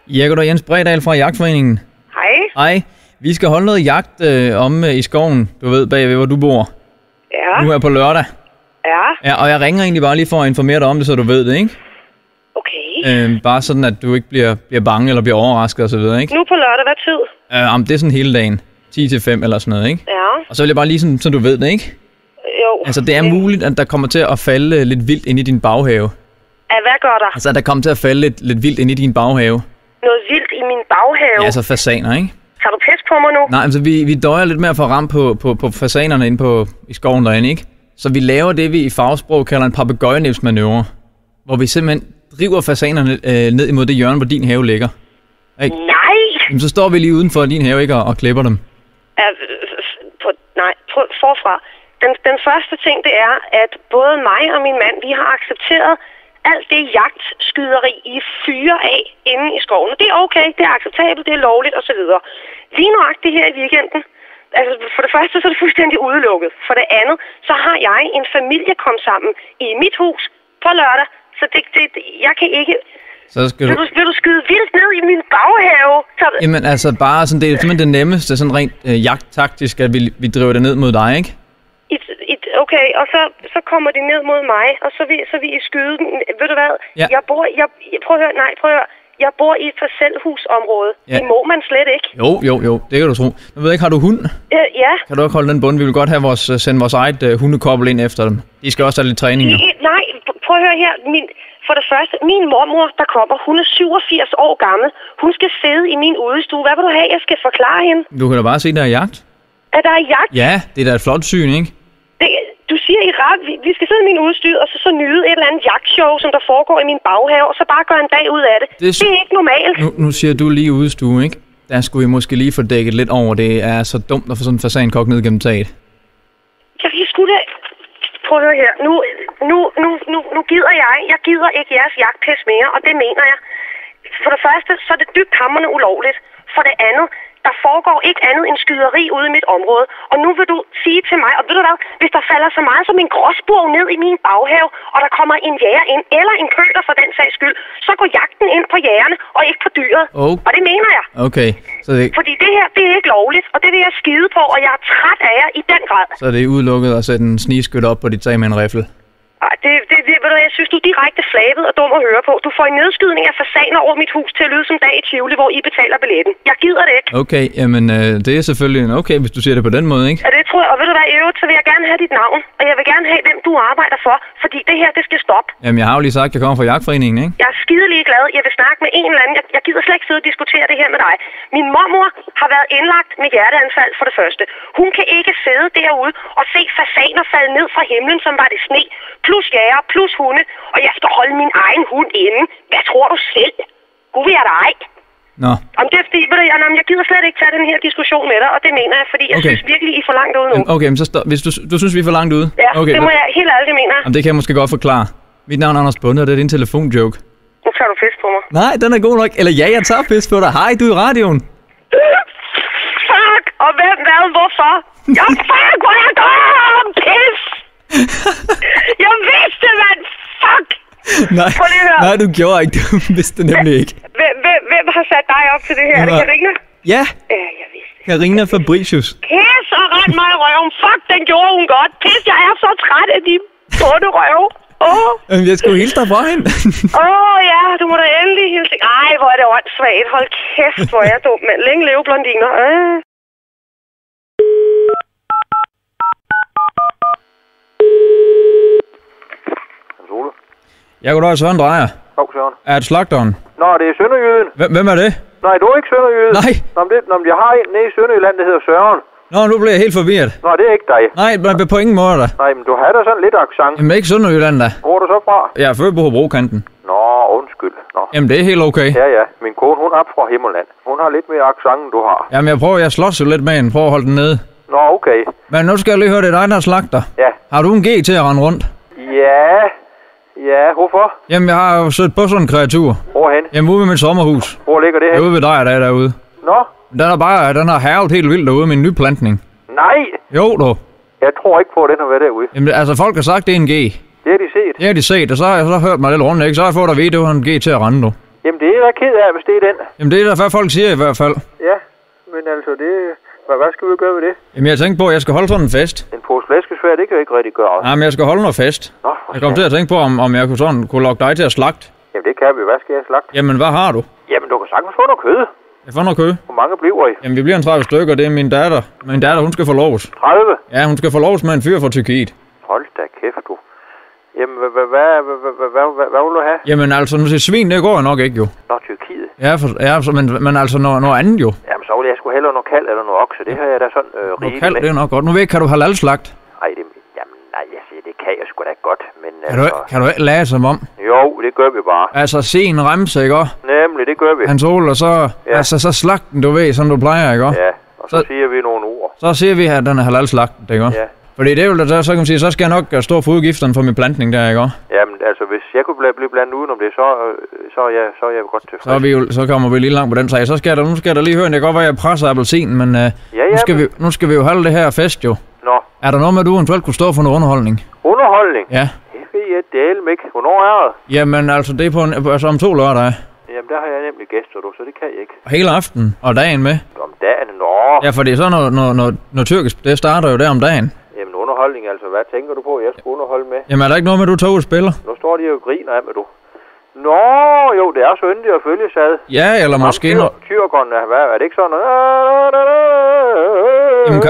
Ja, goddag, Jens Bredal fra Jagtforeningen. Hej. Hej. Vi skal holde noget jagt om i skoven, du ved, bagved, hvor du bor. Ja. Nu er på lørdag. Ja. Ja, og jeg ringer egentlig bare lige for at informere dig om det, så du ved det, ikke? Okay. Bare sådan, at du ikke bliver bange eller bliver overrasket osv., ikke? Nu på lørdag, hvad tid? Det er sådan hele dagen. 10-5 eller sådan noget, ikke? Ja. Og så vil jeg bare lige sådan, så du ved det, ikke? Jo. Altså, det er muligt, at der kommer til at falde lidt vildt ind i din baghave. Ja, hvad gør der? Altså, at der kommer til at falde lidt vildt ind i din baghave. Noget vildt i min baghave? Ja, altså fasaner, ikke? Tager du pis på mig nu? Nej, altså vi døjer lidt med at få ramt på fasanerne inde i skoven derinde, ikke? Så vi laver det, vi i fagsprog kalder en papegøjenæbsmanøvre, hvor vi simpelthen driver fasanerne ned imod det hjørne, hvor din have ligger. Ikke? Nej! Jamen, så står vi lige uden for din have, ikke, og klipper dem. Nej, forfra. Den første ting, det er, at både mig og min mand, vi har accepteret alt det jagtskyderi, I fyrer af inde i skoven. Det er okay, det er acceptabelt, det er lovligt osv. Lige nøjagtigt her i weekenden, altså for det første så er det fuldstændig udelukket. For det andet, så har jeg en familie kommet sammen i mit hus på lørdag, så jeg kan ikke... Så skal vil du skyde vildt ned i min baghave? Jamen altså bare sådan, det er simpelthen det nemmeste, sådan rent jagttaktisk, at vi driver det ned mod dig, ikke? Okay, og så kommer de ned mod mig, og så vil I skyde den. Ved du hvad? Ja. Prøv at høre. Jeg bor i et parcelhusområde. Ja. Det må man slet ikke. Jo, det kan du tro. Nu ved jeg ikke, har du hund? Ja. Kan du ikke holde den bund? Vi vil godt have sende vores eget hundekobbel ind efter dem. De skal også have lidt træning. Nej, prøv at høre her. For det første, min mormor, der kommer, hun er 87 år gammel. Hun skal sidde i min udestue. Hvad vil du have, jeg skal forklare hende? Du kan da bare se, der er jagt. Er der jagt? Ja, det er da et flot syn, ikke? Du siger i vi skal sidde i min udstyr, og så nyde et eller andet jagtshow, som der foregår i min baghave, og så bare gøre en dag ud af det. Det er ikke normalt. Nu siger du lige udstue, ikke? Der skulle I måske lige få dækket lidt over. Det er så dumt at få sådan en fasankok ned gennem taget. Jeg skulle da... Prøv at høre her. Nu gider jeg. Jeg gider ikke jeres jagtpis mere, og det mener jeg. For det første, så er det dybt hamrende ulovligt. For det andet, der foregår ikke andet end skyderi ude i mit område. Og nu vil du sige til mig, og ved du hvad, hvis der falder så meget som en gråspurv ned i min baghave, og der kommer en jæger ind, eller en køler for den sags skyld, så går jagten ind på jægerne, og ikke på dyret. Og det mener jeg. Okay. Så fordi det her, det er ikke lovligt, og det vil jeg skide på, og jeg er træt af jer i den grad. Så er det udelukket at sætte en snigskytte op på dit tag med en riffel? Jeg synes, du er direkte flabet og dum at høre på. Du får en nedskydning af fasaner over mit hus til at lyde som dag i Tivoli, hvor I betaler billetten. Jeg gider det ikke. Okay, jamen det er selvfølgelig okay, hvis du siger det på den måde, ikke? Ja, det tror jeg. Og ved du hvad, i øvrigt, så vil jeg gerne have dit navn. Og jeg vil gerne have, hvem du arbejder for. Fordi det her, det skal stoppe. Jamen, jeg har jo lige sagt, at jeg kommer fra Jagtforeningen, ikke? Jeg er skidelig glad. Jeg vil snakke med en eller anden. Jeg gider slet ikke sidde og diskutere det her med dig. Min mormor har været indlagt med hjerteanfald for det første. Hun kan ikke sidde derude og se fasaner falde ned fra himlen, som var det sne. Plus jæger, plus hunde. Og jeg skal holde min egen hund inde. Hvad tror du selv? Gud vil jeg dig. Nå. Om det er fordi, jeg gider slet ikke tage den her diskussion med dig, og det mener jeg, fordi jeg synes virkelig, I er for langt ude nu. Okay, men så hvis du synes, vi er for langt ude? Ja, okay, det må jeg helt ærligt mene. Jamen, det kan jeg måske godt forklare. Mit navn er Anders Bunde, og det er din telefonjoke. Nu tager du pis på mig. Nej, den er god nok. Eller ja, jeg tager pis på dig. Hej, du er i radioen. Fuck! Og hvem, hvad, hvorfor? Fuck, hvor er dum! Pis! Jeg vidste, man! Fuck! Nej, du gjorde ikke. Du vidste det nemlig ikke. Hvem har sat dig op til det her? Er det Karina? Ja. Ja, jeg vidste det. Karina Fabricius. Pis og rend mig i røven. Fuck, den gjorde hun godt. Pis, jeg er så træt af de bunderøve. Jeg skulle hilse dig fra hende. Ja, du må da endelig hilse. Ej, hvor er det åndssvagt. Hold kæft, hvor er jeg dum, mand. Længe leve blondiner. Jeg går da Søren Drejer. Søren. Er det slagteren? Nå, det er Sønderjyden. Hvem er det? Nej, du er ikke Sønderjyden. Nej. Nå, jeg har en nede i Sønderjylland, der hedder Søren. Nå, nu bliver jeg helt forvirret. Nå, det er ikke dig. Nej, men på ingen måde da. Nej, men du har da sådan lidt accent. Jamen ikke Sønderjylland da. Hvor er du så fra? Jeg er født på Hobrokanten. Nå, undskyld. Nå. Jamen det er helt okay. Ja. Min kone, hun er fra Himmerland. Hun har lidt mere accent, end du har. Jamen jeg slås jo lidt med hende. Prøv at holde den nede. Nå, okay. Men nu skal jeg lige høre, det er dig, der er slagter. Ja. Har du en G til at rende rundt? Ja, hvorfor? Jamen jeg har jo søgt på sådan en kreatur. Hvorhen? Jamen ude ved mit sommerhus. Hvor ligger det her? Ude ved dig, der er derude. Nå? Den har hærget helt vildt derude med en nyplantning. Nej! Jo, du. Jeg tror ikke på, at den har været derude. Jamen altså folk har sagt, det er en G. Det har de set? Det har de set, og så har jeg så hørt mig lidt rundt, ikke? Så har jeg fået dig at vide, det var en G til at rende, du. Jamen, det er jeg da ked af, hvis det er den. Jamen, det er da, hvad folk siger i hvert fald. Ja, men altså, det... Hvad skal vi gøre ved det? Jamen, jeg tænkte på, at jeg skal holde sådan en fest. En pose flæskesvær, det kan jeg ikke rigtig gøre. Nej, men jeg skal holde noget fest. Nå, jeg kom til at tænke på, om jeg kunne lokke dig til at slagte. Jamen, det kan vi. Hvad skal jeg slagte? Jamen, hvad har du? Jamen, du kan sagtens få noget kød. Jeg får noget kød. Hvor mange bliver I? Jamen, vi bliver en 30 stykker. Det er min datter. Min datter, hun skal forloves. 30? Ja, hun skal forloves med en fyr fra Tyrkiet. Hold da kæft, du. Jamen, hvad vil du have? Jamen, altså, nu siger svin, det går nok ikke, jo. Nå, Tyrkiet? Ja, men altså noget andet, jo. Jamen, så vil jeg sgu hellere noget kalv eller noget okse. Det har jeg da sådan rigeligt med. Kalv, det er nok godt. Nu ved jeg, kan du halalslagt? Nej, jeg siger, det kan jeg sgu da godt, men Kan du ikke lade som om? Jo, det gør vi bare. Altså, se en remse, ikke også? Nemlig, det gør vi. Hans Ole, og så... Ja. Altså, så slagten, du ved, som du plejer, ikke også? Ja, og så siger vi nogle ord. Så siger vi, at den er halalslagtet, ikke også? Ja. Fordi det er jo så kan man sige, så skal jeg nok stå for udgifterne for min plantning der, ikke også? Jamen, altså, hvis jeg kunne blive blandet udenom det, så er jeg godt tilfreds. Så kommer vi lige langt på den sag. Nu skal der lige høre, det kan godt være, at jeg presser appelsinen, men nu skal vi jo holde det her fest, jo. Nå. Er der noget med, at du eventuelt kunne stå for noget underholdning? Underholdning? Ja. Det ved jeg dælme ikke. Hvornår er det? Jamen, altså, det er om 2 lørdage. Jamen, der har jeg nemlig gæster, du, så det kan jeg ikke. Hele aften og dagen med? Om dagen? Nå. Ja, fordi så noget tyrkisk, det starter jo der om dagen. Jamen, underholdning, altså, hvad tænker du på, jeg skulle underholde med? Jamen, er der ikke noget med, at du tog et spiller? Nu står de jo og griner af med, du. Nå, jo, det er så yndigt at følge sad. Ja, eller måske noget... Tyrkeren, hvad er det ikke sådan? Jamen,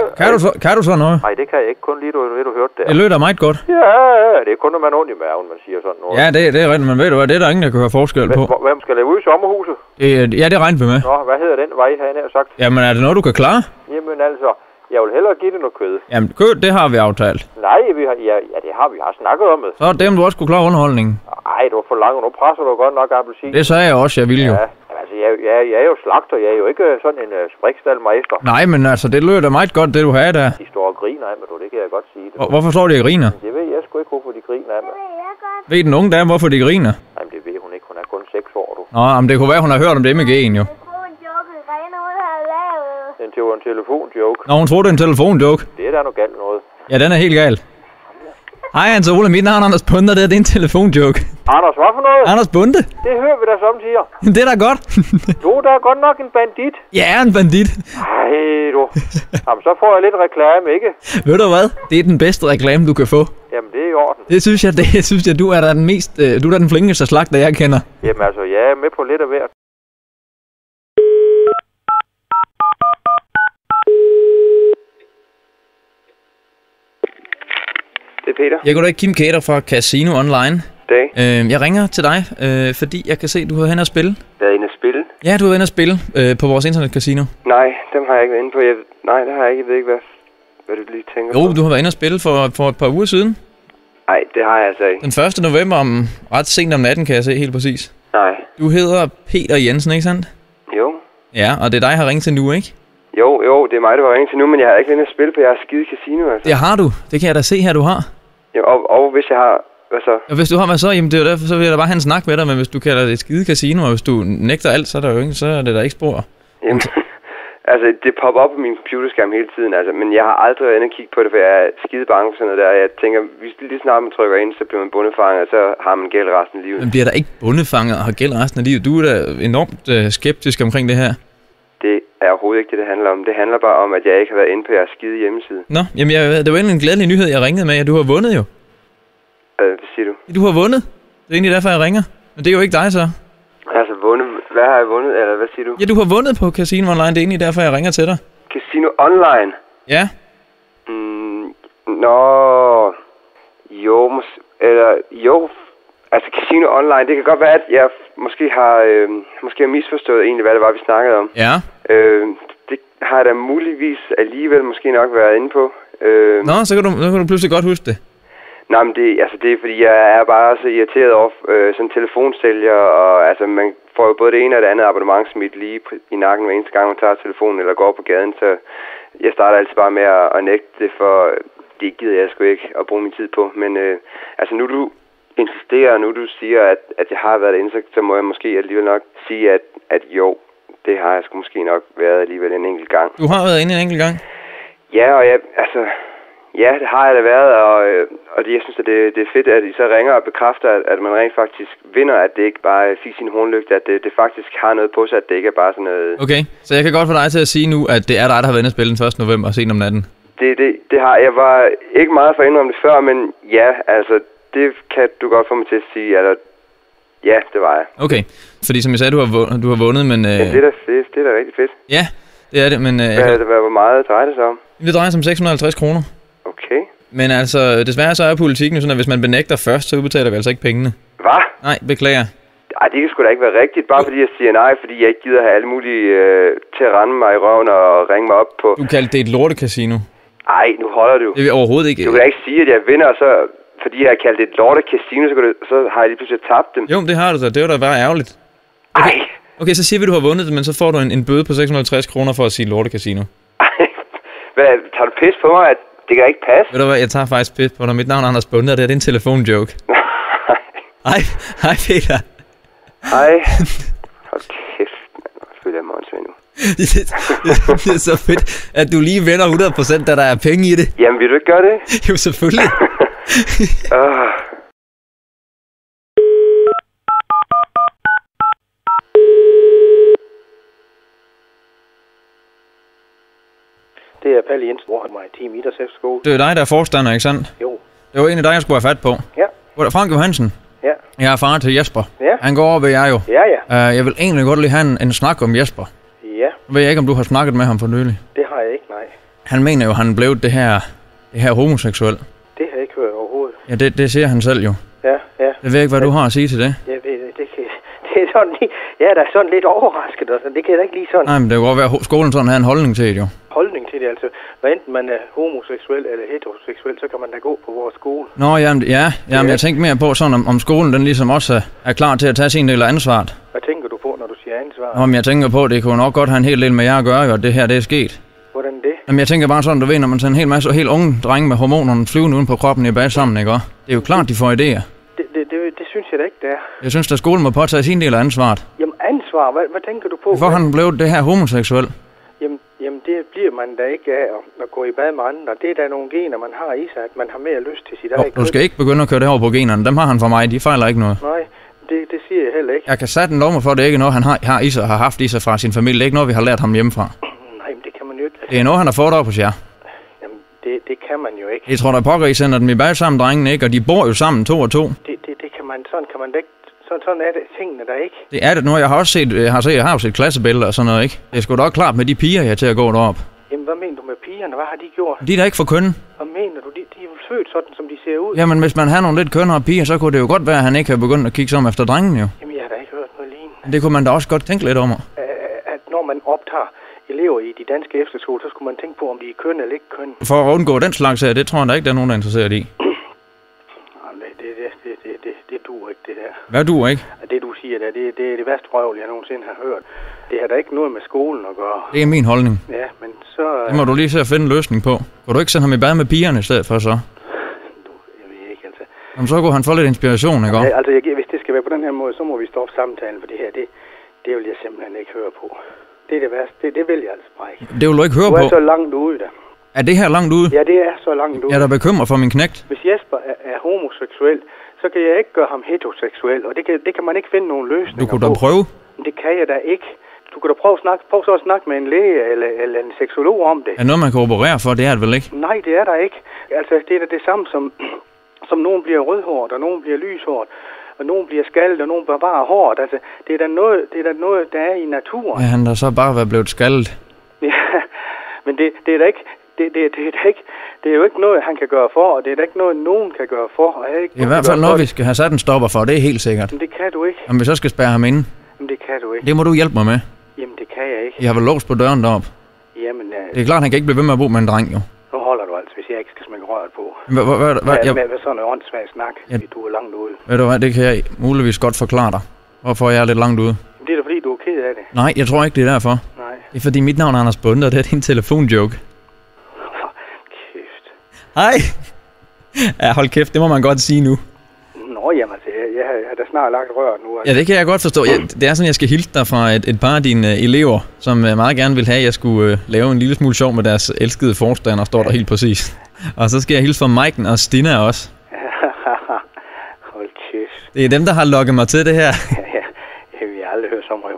kan du så noget? Nej, det kan jeg ikke. Kun lige, du hørte det. Det lød da meget godt. Ja, det er kun, når man er ondt i maven, man siger sådan noget. Ja, det er rigtigt, men ved du hvad, det er der ingen, der kan høre forskel på. Hvem skal lave ud i sommerhuset? Ja, det regner vi med. Nå, hvad hedder den vej, har jeg sagt? Jamen, er det noget, du kan klare? Jamen altså, jeg vil hellere give det noget kød. Jamen, kød, det har vi aftalt. Nej, det har vi har snakket om det. Så er det, om du også kunne klare underholdningen. Ej, du er for lang, og nu presser du godt nok appelsin. Det sagde jeg også, jeg ville jo. Ja, altså, jeg er jo slagter, jeg er jo ikke sådan en sprikstalmeister. Nej, men altså, det lød da meget godt, det du havde der. De står og griner af mig, du, det kan jeg godt sige. Det. Hvorfor står de og griner? Det ved jeg sgu ikke, hvorfor de griner af mig. Ved den unge dame, hvorfor de griner? Jamen, det ved hun ikke, hun er kun 6 år, du. Nå, men det kunne være, hun har hørt om det med G'en, jo. Det var en telefonjoke. Nå, hun troede, det er en telefonjoke. Det er da noget galt noget. Ja, den er helt gal. Hej, Hans Ole, mit navn er Anders Bunde, det er en telefonjoke. Anders, hvad for noget? Anders Bunde? Det hører vi da samtidig. Det er da godt. Du er da godt nok en bandit. Ja, en bandit. Ej, du. Jamen, så får jeg lidt reklame, ikke? Ved du hvad? Det er den bedste reklame, du kan få. Jamen, det er i orden. Det synes jeg, du er da den mest, du er da den flinkeste slagter, jeg kender. Jamen, altså, jeg er med på lidt af hvert. Det er Peter. Jeg går da ikke Kim Kater fra Casino Online. Dag. Jeg ringer til dig, fordi jeg kan se, at du har været inde at spille. Været inde at spille? Ja, du har været inde at spille på vores internetcasino. Nej, dem har jeg ikke været inde på. Nej, det har jeg ikke. Jeg ved ikke, hvad du lige tænker på. Jo, du har været inde at spille for et par uger siden. Nej, det har jeg altså ikke. Den 1. november ret sent om natten, kan jeg se helt præcis. Nej. Du hedder Peter Jensen, ikke sandt? Jo. Ja, og det er dig, jeg har ringet til nu, ikke? Jo, det er mig, der var ringet til nu, men jeg har ikke været inde at spille på jeres skide casino, altså. Det har du. Det kan jeg da se her, du har. Jo, og hvis jeg har... Hvad så? Og hvis du har, hvad så? Jamen, det er jo derfor, så vil jeg da bare have en snak med dig, men hvis du kalder det et skide casino, og hvis du nægter alt, så er, der jo ikke, så er det der ikke spor. Jamen, altså, det popper op på min computerskærm hele tiden, altså, men jeg har aldrig været inde og kigge på det, for jeg er skide bange for sådan noget der. Jeg tænker, hvis lige snart man trykker ind, så bliver man bundefanget, og så har man gæld resten af livet. Men bliver der ikke bundefanget og har gæld resten af livet? Du er da enormt skeptisk omkring det her. Det er overhovedet ikke det, det handler om. Det handler bare om, at jeg ikke har været inde på jeres skide hjemmeside. Nå, jamen det var egentlig en glædelig nyhed, jeg ringede med, at du har vundet jo. Hvad siger du? Du har vundet. Det er egentlig derfor, jeg ringer. Men det er jo ikke dig så. Altså vundet? Hvad har jeg vundet, eller hvad siger du? Ja, du har vundet på Casino Online. Det er egentlig derfor, jeg ringer til dig. Casino Online? Ja. Nå... Jo, altså Casino Online, det kan godt være, at jeg måske har misforstået egentlig, hvad det var, vi snakkede om. Ja. Det har jeg da muligvis alligevel måske nok været inde på. Nå, så kan du pludselig godt huske det. Nej, men det er fordi, jeg er bare så irriteret over sådan en telefonsælger, og altså man får jo både det ene og det andet abonnementsmidt lige i nakken hver eneste gang, man tager telefonen eller går på gaden, så jeg starter altid bare med at nægte det, for det gider jeg sgu ikke at bruge min tid på. Men altså nu du insisterer, nu du siger, at jeg har været inde, så må jeg måske alligevel nok sige, at jo, det har jeg sgu måske nok været alligevel en enkelt gang. Du har været inde en enkelt gang? Ja, og Ja, det har jeg da været, og jeg synes, at det er fedt, at I så ringer og bekræfter, at man rent faktisk vinder, at det ikke bare er fik sin hornlygte, at det faktisk har noget på sig, at det ikke er bare sådan noget... Okay, så jeg kan godt få dig til at sige nu, at det er dig, der har været inde og spille den 1. november sent om natten. Det har jeg. Var ikke meget for at indrømme det før, men ja, altså, det kan du godt få mig til at sige, altså, ja, det var jeg. Okay, fordi som jeg sagde, du har vundet, men... Ja, det er da fedt. Det er da rigtig fedt. Ja, det er det, men... Hvor meget drejer det sig om? Det drejer sig om 650 kroner. Okay. Men altså, desværre så er politikken sådan, at hvis man benægter først, så udbetaler vi altså ikke pengene. Hvad? Nej, beklager. Ej, det kan sgu da ikke være rigtigt, bare fordi jeg siger nej, fordi jeg ikke gider have alle mulige til at rende mig i røven og ringe mig op på... Du kaldte det et lortekasino. Ej, nu holder du. Det er overhovedet ikke... Du kan da ikke sige, at jeg vinder, og så... Fordi jeg har kaldt det et lortekasino, så har jeg lige pludselig tabt dem. Jo, det har du da. Det var da bare ærgerligt. Okay, så siger vi, du har vundet det, men så får du en bøde på 650 kroner for at sige lortekasino. Ej, hvad? Tager du pis på mig? Det kan ikke passe. Ved du hvad, jeg tager faktisk pis på dig. Mit navn er Anders Bunde, og det er en telefonjoke. Hej Peter. Hej. Hold kæft, mand. Jeg føler mig åndssvagt nu. Det er så fedt, at du lige vinder 100%, da der er penge i det. Jamen, vil du ikke gøre det? Jo, selvfølgelig. Det er Palle Jensen, hvor han var i Team Idræts Efterskole. Det er dig, der er forstander, ikke sandt? Jo. Det var egentlig dig, jeg skulle have fat på. Ja. Frank Johansen. Ja. Jeg er far til Jesper. Ja. Han går over ved jer jo. Ja. Jeg vil egentlig godt lige have en snak om Jesper. Ja. Nu ved jeg ikke, om du har snakket med ham for nylig. Det har jeg ikke, nej. Han mener jo, han blev det her homoseksuel. Det har jeg ikke hørt overhovedet. Ja, det siger han selv jo. Ja. Jeg ved ikke, hvad du har at sige til det. Jeg ved det kan... Det er sådan lige... Jeg er da sådan lidt overrasket, og det kan jeg da ikke lige sådan... Nej, men det kan godt være, at skolen sådan har en holdning til det jo. Holdning til det, altså. Hvad enten man er homoseksuel eller heteroseksuel, så kan man da gå på vores skole. Nå, jamen, jeg tænkte mere på sådan, om skolen den ligesom også er klar til at tage sin del af ansvaret. Hvad tænker du på, når du siger ansvar? Om jeg tænker på, at det kunne nok godt have en hel del med jer at gøre, og det her, det er sket. Hvordan det? Jamen, jeg tænker bare sådan, du ved, når man tager en hel masse helt unge drenge med hormonerne flyvende uden på kroppen i bag sammen, ikke? Det er jo klart, de får idéer. Det synes jeg da ikke, det er. Jeg synes, at skolen må påtage sin del af ansvaret. Jamen, ansvar? Hvad tænker du på? Hvorfor han blev det her homoseksuel? Jamen, det bliver man da ikke af at gå i bad med andre. Det er da nogle gener, man har i sig, at man har mere lyst til sit eget. Du skal ikke begynde at køre det over på generne. Dem har han for mig. De fejler ikke noget. Nej, det siger jeg heller ikke. Jeg kan sætte en lov for, at det ikke er noget, han har i sig og har haft i sig fra sin familie. Det er ikke noget, vi har lært ham hjemmefra. Nej, men det kan man jo ikke. Det er noget, han har fået op hos jer. Jamen, det kan man jo ikke. Jeg tror, der pokker, I sender dem i bag sammen, drengene, ikke? Og de bor jo sammen 2 og 2. Det kan man, sådan kan man da ikke. Sådan er det tingene der ikke. Det er det nu. Jeg har også jeg har jo set klassebilleder og sådan noget, ikke? Det er sgu da også klart med de piger, jeg er til at gå derop. Jamen, hvad mener du med pigerne? Hvad har de gjort? De er da ikke for kønne. Hvad mener du? De er jo født sådan, som de ser ud. Jamen, hvis man har nogle lidt kønnere piger, så kunne det jo godt være, at han ikke har begyndt at kigge sig om efter drengen, jo. Jamen, jeg har da ikke hørt noget lignende. Det kunne man da også godt tænke lidt om. At når man optager elever i de danske efterskoler, så skulle man tænke på, om de er køn eller ikke køn. For at undgå den slags her, det tror jeg da ikke, der er nogen, der er interesseret i. Det duer ikke, det der. Hvad duer ikke? Det du siger der, det er det værste røvl, jeg nogensinde har hørt. Det har da ikke noget med skolen at gøre. Det er min holdning. Ja, men så... Det må du lige se at finde en løsning på. Kunne du ikke sende ham i bad med pigerne i stedet for så? Jeg ved ikke, altså. Jamen, så kunne han få lidt inspiration, ikke? Ja, altså, hvis det skal være på den her måde, så må vi stoppe samtalen, for det her, det vil jeg simpelthen ikke høre på. Det er det værste. Det vil jeg altså bare ikke. Det vil du ikke høre på? Du er så langt ude der. Er det her langt ude? Ja, det er så langt ude. Jeg er da bekymret for min knægt. Hvis Jesper er homoseksuel, så kan jeg ikke gøre ham heteroseksuel, og det kan man ikke finde nogen løsninger på. Du kunne da prøve? Men det kan jeg da ikke. Du kan da prøve så at snakke med en læge eller en seksolog om det. Er noget, man kan operere for? Det er det vel ikke? Nej, det er der ikke. Altså, det er da det samme som nogen bliver rødhåret, og nogen bliver lyshåret, og nogen bliver skaldet, og nogen bliver bare hårdt. Altså, det er da noget, der er i naturen. Ja, han der så bare været blevet skaldet. Ja, men det er da ikke... Det er jo ikke noget, han kan gøre for, og det er da ikke noget, nogen kan gøre for. Og ikke i hvert fald noget, vi skal have sat en stopper for, det er helt sikkert. Men det kan du ikke. Om vi så skal spærre ham inde? Jamen, det kan du ikke. Det må du hjælpe mig med. Jamen, det kan jeg ikke. Jeg har vel låst på døren deroppe. Jamen... Det er klart, han kan ikke blive ved med at bo med en dreng, jo. Nu holder du altså, hvis jeg ikke skal smække røret på. Hvad sådan en åndssvag snak, du er langt ude. Ved du hvad, det kan jeg muligvis godt forklare dig. Hvorfor jeg er lidt langt ude. Jamen, det er da fordi, du er ked af det. Nej, jeg tror ikke, det er derfor. Nej. Det er fordi mit navn er Anders Bunde, og det er din telefonjoke. Kæft. Hej! Ja, hold kæft, det må man godt sige nu. Nå, jamen altså, jeg har da snart lagt røret nu. Altså. Ja, det kan jeg godt forstå. Det er sådan, jeg skal hilse dig fra et par af dine elever, som meget gerne vil have, at jeg skulle lave en lille smule sjov med deres elskede forstander, står der helt præcis. Og så skal jeg hilse fra Maiken og Stina også. Hold kæft. Det er dem, der har lukket mig til det her. Jeg har aldrig hørt så meget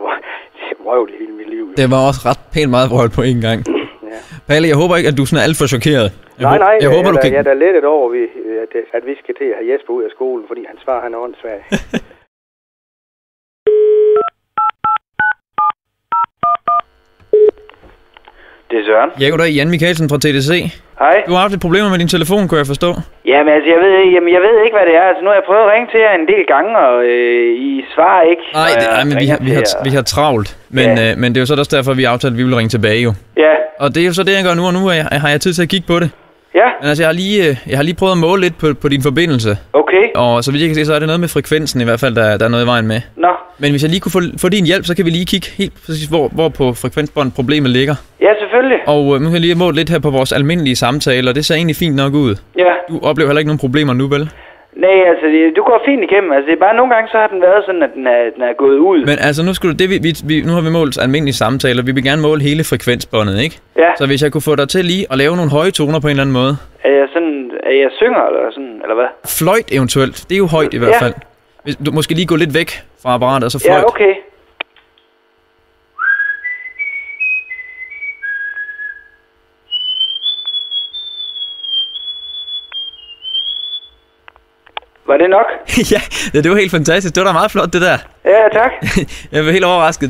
vrøvl i hele mit liv. Det var også ret pænt meget vrøvl på en gang. Ja. Palle, jeg håber ikke, at du sådan er alt for chokeret. Nej, jeg håber, du kan... jeg er da lettet over, at vi skal til at have Jesper ud af skolen, fordi hans far, han er åndssvag. Det er Søren. Ja, goddag, Jan Michaelsen fra TDC. Hej. Du har haft lidt problemer med din telefon, kan jeg forstå. Jamen altså, jeg ved ikke, hvad det er. Altså, nu har jeg prøvet at ringe til jer en del gange, og I svarer ikke. Nej, men vi har travlt. Men det er jo så også derfor, vi aftalte, at vi vil ringe tilbage jo. Ja. Og det er jo så det, jeg gør nu, og nu har jeg tid til at kigge på det. Ja. Men altså, jeg har lige prøvet at måle lidt på din forbindelse. Okay. Og så vidt jeg kan se, så er det noget med frekvensen i hvert fald, der er noget i vejen med. Nå. Men hvis jeg lige kunne få din hjælp, så kan vi lige kigge helt præcis, hvor på frekvensbånd problemet ligger. Ja, selvfølgelig. Og nu kan jeg lige måle lidt her på vores almindelige samtaler, og det ser egentlig fint nok ud. Ja. Du oplever heller ikke nogen problemer nu, vel? Nej, altså, du går fint igennem. Altså, det er bare nogle gange, så har den været sådan, at den er gået ud. Men altså, nu har vi målt almindelige samtaler. Vi vil gerne måle hele frekvensbåndet, ikke? Ja. Så hvis jeg kunne få dig til lige at lave nogle høje toner på en eller anden måde. Er jeg synger, eller sådan, eller hvad? Fløjt eventuelt. Det er jo højt i hvert fald. Hvis du måske lige gå lidt væk fra apparatet, og så fløjt. Ja, okay. Var det nok? Ja, det var helt fantastisk. Det var da meget flot, det der. Ja, tak. Jeg var helt overrasket.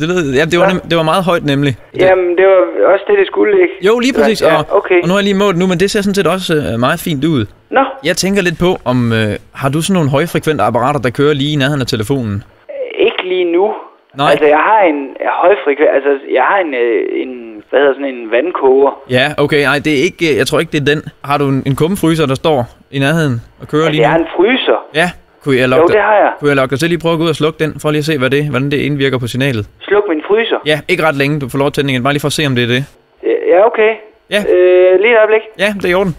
Det var meget højt nemlig. Jamen, det var også det skulle, ikke? Jo, lige præcis. Ja, okay. Og nu har jeg lige målt nu, men det ser sådan set også meget fint ud. Nå. Jeg tænker lidt på, om har du sådan nogle højfrekvente apparater, der kører lige i nærheden af telefonen? Ikke lige nu. Nej. Altså, jeg har en højfrekvent... Altså, jeg har hvad hedder sådan en vandkoger. Ja, okay. Nej, det er ikke... Jeg tror ikke, det er den. Har du en kummefryser, der står i nærheden og kører lige nu? Jeg har en fryser. Ja. Kunne jeg logge dig til lige prøve at gå ud og slukke den, for lige at se, hvordan det indvirker på signalet? Sluk min fryser? Ja, ikke ret længe. Du får lov at tænde igen. Bare lige for at se, om det er det. Ja, okay. Ja. Lige et øjeblik. Ja, det er i orden.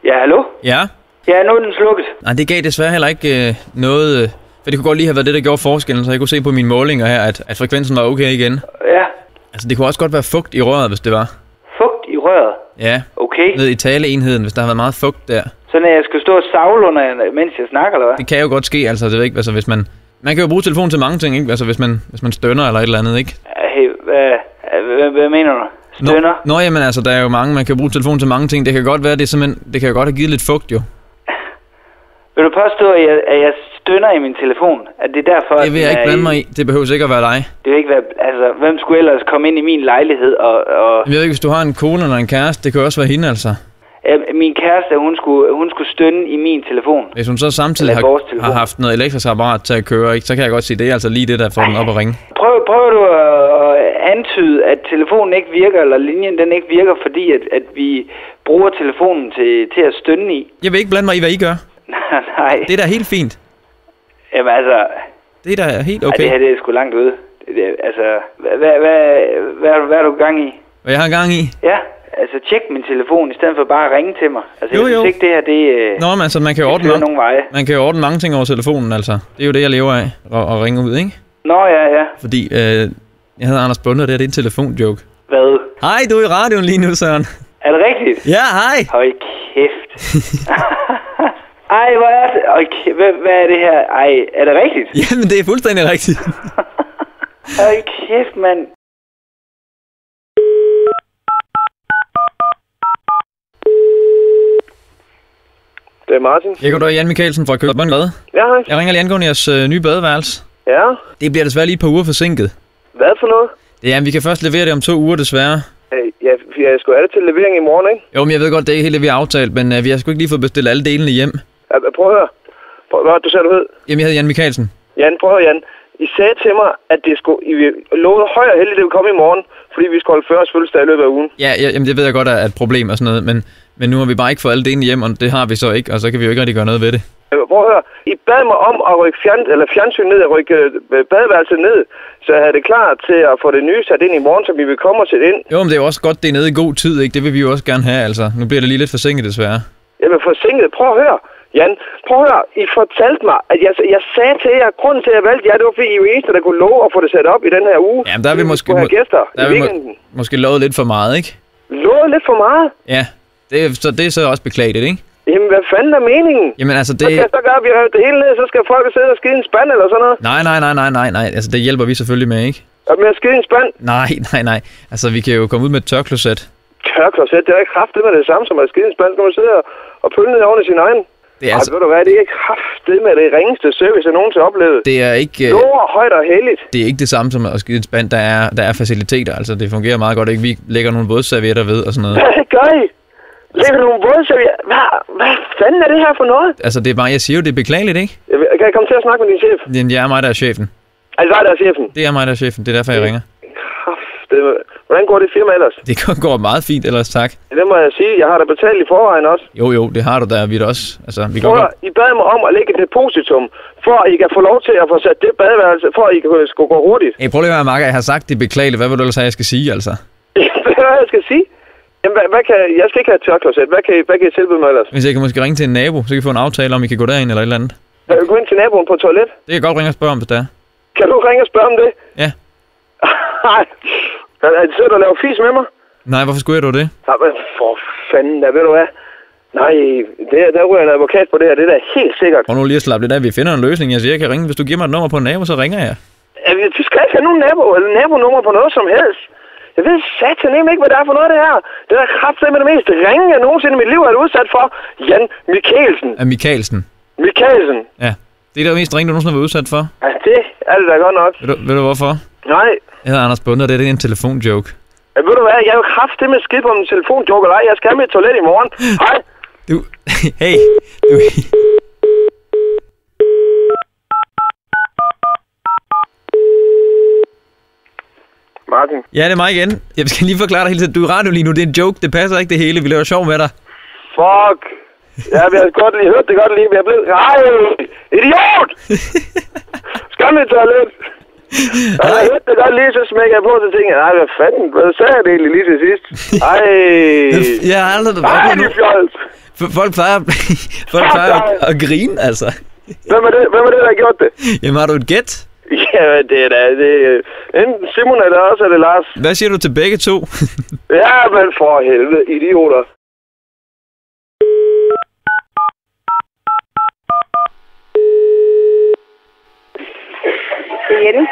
Ja, hallo? Ja? Ja, nu er den slukket. Nej, det gav desværre heller ikke noget... For det kunne godt lige have været det, der gjorde forskellen, så jeg kunne se på mine målinger her, at frekvensen var okay igen. Ja. Altså, det kunne også godt være fugt i røret, hvis det var. Fugt i røret? Ja. Okay. Ned i taleenheden, hvis der har været meget fugt der. Så når jeg skal stå og savle under, mens jeg snakker, eller hvad? Det kan jo godt ske, altså. Det ved ikke, altså, hvis man... Man kan jo bruge telefonen til mange ting, ikke? Altså, hvis man stønner eller et eller andet, ikke? Hey, hvad mener du? Stønner? Nå, jamen altså, der er jo mange, man kan bruge telefonen til mange ting. Det kan godt være, det kan jo godt have givet lidt fugt, jo. Vil du påstå, at jeg stønner i min telefon? At det er derfor, det vil jeg ikke blande mig i. Det behøver ikke at være dig. Det vil ikke være... Altså, hvem skulle ellers komme ind i min lejlighed og... Jeg ved ikke, hvis du har en kone eller en kæreste, det kan også være hende, altså. Min kæreste, hun skulle stønne i min telefon. Hvis hun så samtidig har haft noget elektrisk apparat til at køre, ikke, så kan jeg godt sige, det er altså lige det, der får den op at ringe. Prøver du at antyde, at telefonen ikke virker, eller linjen den ikke virker, fordi at vi bruger telefonen til at stønne i? Jeg vil ikke blande mig i, hvad I gør. Nej. Det er da helt fint. Jamen altså... Det er da helt okay. Det her det er sgu langt ude. Altså, hvad er du gang i? Hvad jeg har gang i? Ja. Altså, tjek min telefon, i stedet for bare at ringe til mig. Altså, jo. Jeg synes ikke, det her, det... Nå, men altså, man kan jo ordne mange ting over telefonen, altså. Det er jo det, jeg lever af, at ringe ud, ikke? Nå, ja. Fordi, jeg hedder Anders Bunde, og det er en telefonjoke. Hvad? Hej, du er i radioen lige nu, Søren. Er det rigtigt? Ja, hej. Hold kæft. Ej, hvor er det? Okay, hvad er det her? Ej, er det rigtigt? Jamen, det er fuldstændig rigtigt. Hold kæft, mand. Det er Martin. Jeg går da Jan Michaelsen fra København. Ja, hej. Jeg ringer lige angående jeres nye badeværelse. Ja. Det bliver desværre lige et par uger forsinket. Hvad for noget? Ja, vi kan først levere det om 2 uger, desværre. Ja, jeg skulle have det til levering i morgen, ikke? Jo, men jeg ved godt, det er ikke helt det, vi har aftalt, men vi har sgu ikke lige fået bestilt alle delene hjem. Ja, prøv at høre. Hvad du sagde, du hed? Jamen, jeg hedder Jan Michaelsen. Jan, prøv at høre, Jan. I sagde til mig, at det skulle... I lovede højt og heldigt, det ville komme i morgen, fordi vi skulle holde 40 fødselsdag i løbet af ugen. Ja, jamen, det ved jeg godt er et problem og sådan noget, men nu har vi bare ikke fået alle delene hjem, og det har vi så ikke, og så kan vi jo ikke rigtig gøre noget ved det. Prøv at høre. I bad mig om at rykke fjernsyn ned og rykke badeværelset ned, så jeg havde det klar til at få det nye sat ind i morgen, så vi vil komme og sætte ind. Jo, men det er jo også godt, det er nede i god tid, ikke? Det vil vi jo også gerne have, altså. Nu bliver det lige lidt forsinket, desværre. Jamen forsinket? Prøv at høre. Jan, prøv at høre. I fortalte mig, at jeg sagde til jer, grunden til, at jeg valgte jer, det var fordi I var eneste, der kunne love at få det sat op i den her uge. Jamen, der er vi måske... gæster der er vi måske lovet lidt for meget, ikke? Lovet lidt for meget? Ja, det er så også beklageligt, ikke? Jamen, hvad fanden er meningen? Jamen, altså det... Så skal jeg så gøre, at vi har det hele ned, så skal folk sidde og skide en spand eller sådan noget? Nej. Altså, det hjælper vi selvfølgelig med, ikke? Og med at skide en spand? Nej. Altså, vi kan jo komme ud med et tørkloset. Tørkloset? Det er ikke kraftigt med det samme som at skide en spand. Så kan man sidde og pølle ned oven i sin egen. Det er altså... ved du hvad, det er ikke kraftigt med det ringeste service, jeg nogensinde oplevet. Det er ikke... Lover, højt og heldigt. Det er ikke det samme som at skide en spand. Der er faciliteter, altså det fungerer meget godt, ikke? Vi lægger nogle vådservietter ved og sådan noget. Hvad gør I? Lægger nogle vådservietter? Hvad fanden er det her for noget? Altså det er bare, jeg siger jo, det er beklageligt, ikke? Kan jeg komme til at snakke med din chef? Jamen, det er mig, der er chefen. Altså, dig, der er chefen? Det er mig, der er chefen. Det er derfor, jeg ringer. Hvordan går det firma ellers? Det går meget fint ellers, tak. Det må jeg sige. Jeg har da betalt i forvejen også. Jo, det har du da. Vi er også. Altså, I bad mig om at lægge et depositum, for at I kan få lov til at få sat det badeværelse, for at I kan skulle gå hurtigt. Prøv lige at høre, Marker. Jeg har sagt, det er beklageligt. Hvad vil du ellers have, jeg skal sige, altså? Hvad jeg skal sige? Jamen, jeg skal ikke have et tørkloset. Hvad kan I tilbyde mig ellers? Hvis jeg kan måske ringe til en nabo, så kan vi få en aftale om, I kan gå derind eller et eller andet. Kan du gå ind til naboen på toilet? Det kan jeg godt ringe og spørge om, hvis det er. Kan du ringe og spørge om det? Ja. Nej. Sidder du og laver fis med mig? Nej, hvorfor skulle jeg dog det? Ja, men for fanden da, ved du hvad? Nej, der ryger en advokat på det her, det er da helt sikkert. Prøv nu lige at slappe lidt af, vi finder en løsning. Jeg siger, jeg kan ringe. Hvis du giver mig et nummer på en nabo, så ringer jeg. Du skal ikke have nogen nabonummer på noget som helst. Jeg ved satanem ikke, hvad det er for noget, det her. Det er kraftedeme det mest ringe, jeg nogensinde i mit liv har udsat for. Jan Mikkelsen. Mikkelsen? Ja. Det er det mest ringe, du nogensinde har været udsat for? Ja, det er det da godt nok. Ved du hvorfor? Nej. Jeg hedder Anders Bunde, og det er en telefonjoke. Ja, ved du hvad, jeg er jo kraftedeme skide på en telefonjoke, eller ej. Jeg skal med et toilet i morgen. Hej. Hey. Martin. Ja, det er mig igen. Jeg skal lige forklare dig hele tiden. Du er i radio lige nu. Det er en joke. Det passer ikke det hele. Vi laver sjov med dig. Fuck. Ja, vi har godt lige hørt det godt lige. Vi har blevet... Nej, idiot! Skal med toilet. Jeg har hørt det godt lige, så smækker jeg på, så tænker jeg, nej, hvad fanden? Hvad sagde jeg det egentlig lige til sidst? Ej. Jeg har aldrig... Ej, de fjols. Folk plejer at grine, altså. Hvem er det, der har gjort det? Jamen, har du et gæt? Ja, det er enten Simon eller også er det Lars. Hvad siger du til begge to? Ja, men for helvede, idioter. Det er Jenny.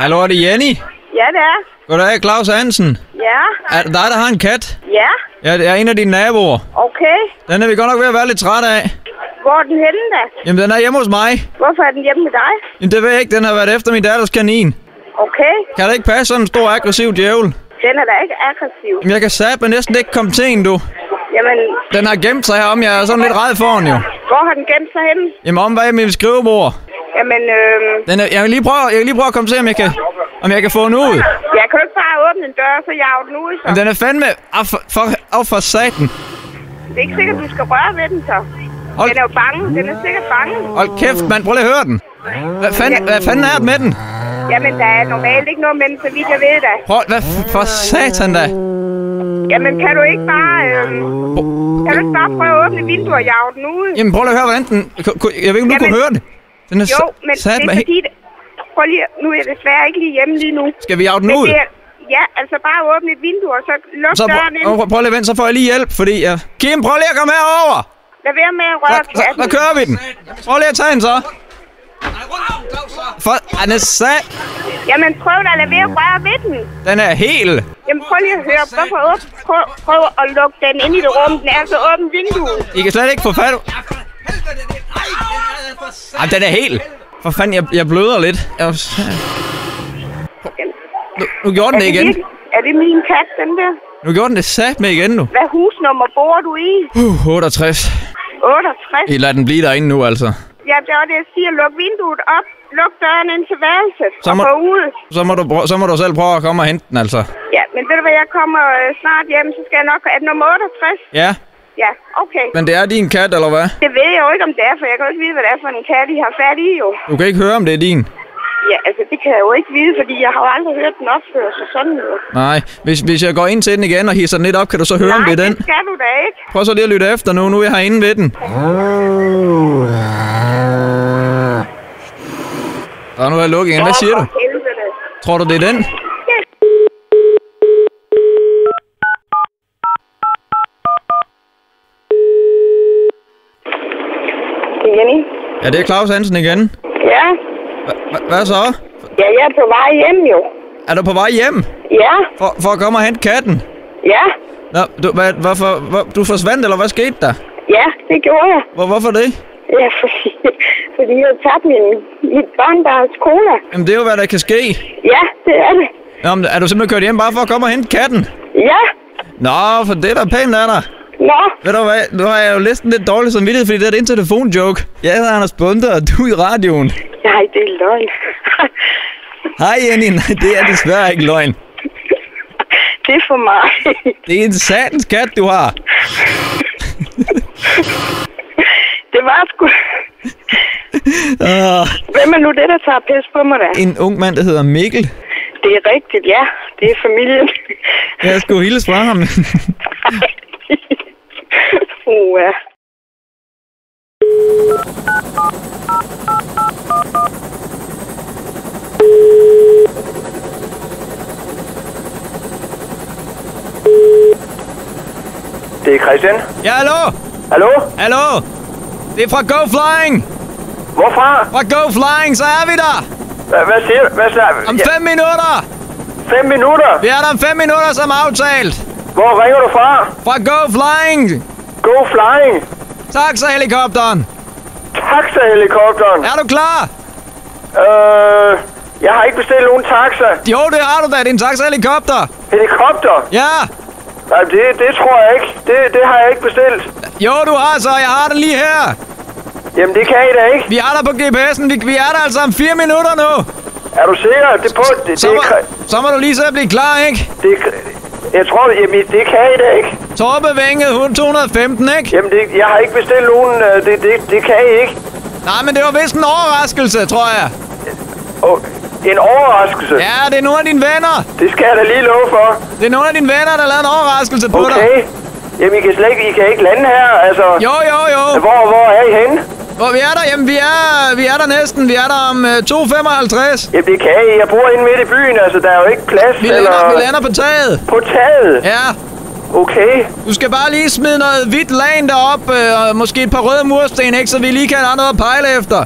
Hallo, er det Jenny? Ja, det er. Goddag, Claus Hansen. Ja. Er det dig, der har en kat? Ja. Ja, det er en af dine naboer. Okay. Den er vi godt nok ved at være lidt træt af. Hvor er den henne da? Jamen, den er hjemme hos mig. Hvorfor er den hjemme med dig? Jamen, det ved jeg ikke. Den har været efter min datters kanin. Okay. Kan det ikke passe sådan en stor, aggressiv djævel? Den er da ikke aggressiv. Jamen, jeg kan satme næsten ikke komme til en, du. Jamen... Den har gemt sig herom. Jeg er sådan lidt ræd for den, jo. Hvor har den gemt sig henne? Jamen, om bag min skrivebord. Jamen, Jeg vil lige prøve at komme til, om jeg kan få den ud. Jeg kan jo ikke bare åbne en dør, så jeg er den ud, så. Men den er fandme... for satan. Det er ikke sikkert, du skal røre ved den, så. Den er jo bange. Den er sikkert bange. Hold kæft, mand. Prøv lige at høre den. Hvad fanden er det med den? Jamen, der er normalt ikke noget med den, så vidt jeg ved da. Hvad for satan da? Jamen, kan du ikke bare... prøve at åbne vinduet og jage den ud? Jamen, prøv lige at høre, hvordan den... Jeg ved ikke, om du kunne høre det. Den er jo, men det er fordi... Prøv lige... Nu er jeg desværre ikke lige hjemme lige nu. Skal vi jage den ud? Ja, altså bare åbne et vindue, og så luk døren ind. Prøv lige at vente, så får jeg lige hjælp, fordi... Kim, prøv lige at komme herover! Lad være med at røre katten. Så kører vi den. Prøv lige at tage den så. Jamen prøv da at lade være at røre ved den. Den er hel. Jamen prøv lige at høre. Prøv at lukke den ind i det rum. Den er så åben vinduet. I kan slet ikke få fat. Den er hel. For fanden, jeg bløder lidt. Nu gjorde den det igen. Er det min kat, den der? Nu gjorde den det satme igen nu. Hvad husnummer bor du i? 68. 68? Lad den blive derinde nu, altså. Ja, det er det, jeg siger. Luk vinduet op. Luk døren ind til værelset. Og gå ud. Så må du selv prøve at komme og hente den, altså. Ja, men ved du hvad, jeg kommer snart hjem, så skal jeg nok... Er det nummer 68? Ja. Ja, okay. Men det er din kat, eller hvad? Det ved jeg jo ikke, om det er, for jeg kan jo ikke vide, hvad det er for en kat, I har fat i, jo. Du kan ikke høre, om det er din? Ja, altså det kan jeg jo ikke vide, fordi jeg har jo aldrig hørt den opføre sig sådan noget. Nej, hvis jeg går ind til den igen og hisser den lidt op, kan du så høre, om det er den? Nej, det skal du da ikke. Prøv så lige at lytte efter nu er jeg herinde ved den. Og nu er jeg lukket igen. Hvad siger du? Tror du, det er den? Jenny? Ja, det er Claus Hansen igen. Ja. Hvad så? Ja, jeg er på vej hjem jo. Er du på vej hjem? Ja. For at komme og hente katten? Ja. Nå, du forsvandt, eller hvad skete der? Ja, det gjorde jeg. Hvorfor det? Ja, fordi jeg har tabt mit barnbarns cola. Jamen, det er jo, hvad der kan ske. Ja, det er det. Jamen, er du simpelthen kørt hjem bare for at komme og hente katten? Ja. Nå, for det er da pænt af dig. Nå. Ved du hvad, nu har jeg jo næsten lidt dårligt samvittighed, fordi det er en telefonjoke. Jeg hedder Anders Bunde, og du er i radioen. Nej, det er løgn. Hej Jenny, nej, det er desværre ikke løgn. Det er for mig. Det er en satans kat, du har. Det var sgu... Hvem er nu det, der tager pis på mig da? En ung mand, der hedder Mikkel. Det er rigtigt, ja. Det er familien. Jeg skulle hilse fra ham. Ja. Det er Christian. Ja, hallo? Hallo? Hallo? Det er fra Go Flying. Hvorfra? Fra Go Flying, så er vi der. Hvad siger du? Om 5 minutter. 5 minutter? Vi er der om 5 minutter, som aftalt. Hvor ringer du fra? Fra Go Flying. Go Flying? Taxa-helikopteren. Taxa-helikopteren? Er du klar? Jeg har ikke bestilt nogen taxa. Jo, det har du da. Det er en taxa-helikopter. Helikopter? Ja. Nej, det tror jeg ikke. Det har jeg ikke bestilt. Jo, du har så. Jeg har det lige her. Jamen, det kan I da ikke. Vi er der på GPS'en. Vi er der altså om 4 minutter nu. Er du sikker? Så må du lige så blive klar, ikke? Jeg tror, det kan I da ikke. Torbe Vænge, 215, ikke? Jamen, jeg har ikke bestilt nogen. Det kan I ikke. Nej, men det var vist en overraskelse, tror jeg. En overraskelse? Ja, det er nogle af dine venner. Det skal jeg da lige love for. Det er nogle af dine venner, der lavede en overraskelse på dig. Okay. Jamen, I kan ikke lande her, altså. Jo. Hvor er I henne? Hvor vi er der? Jamen, vi er der næsten. Vi er der om 2:55. Jamen, det kan I. Jeg bor inde midt i byen, altså. Der er jo ikke plads, vi lander på taget. På taget? Ja. Okay. Du skal bare lige smide noget hvidt lagen derop, og måske et par røde mursten, ikke? Så vi lige kan have noget at pejle efter.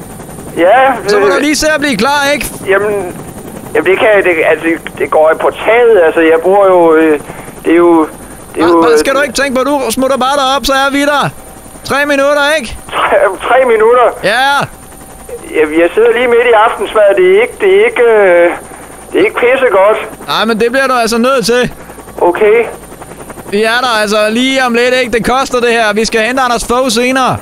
Ja. Så må du lige se at blive klar, ikke? Jamen det går på taget, altså. Jeg bor jo... Det er jo... Skal du ikke tænke på, du smutter bare derop, så er vi der. 3 minutter, ikke? 3 minutter? Ja. Jeg sidder lige midt i aftensmad. Det er ikke pissegodt. Nej, men det bliver du altså nødt til. Okay. Vi er der altså lige om lidt, ikke? Det koster det her. Vi skal hente Anders Fogh senere.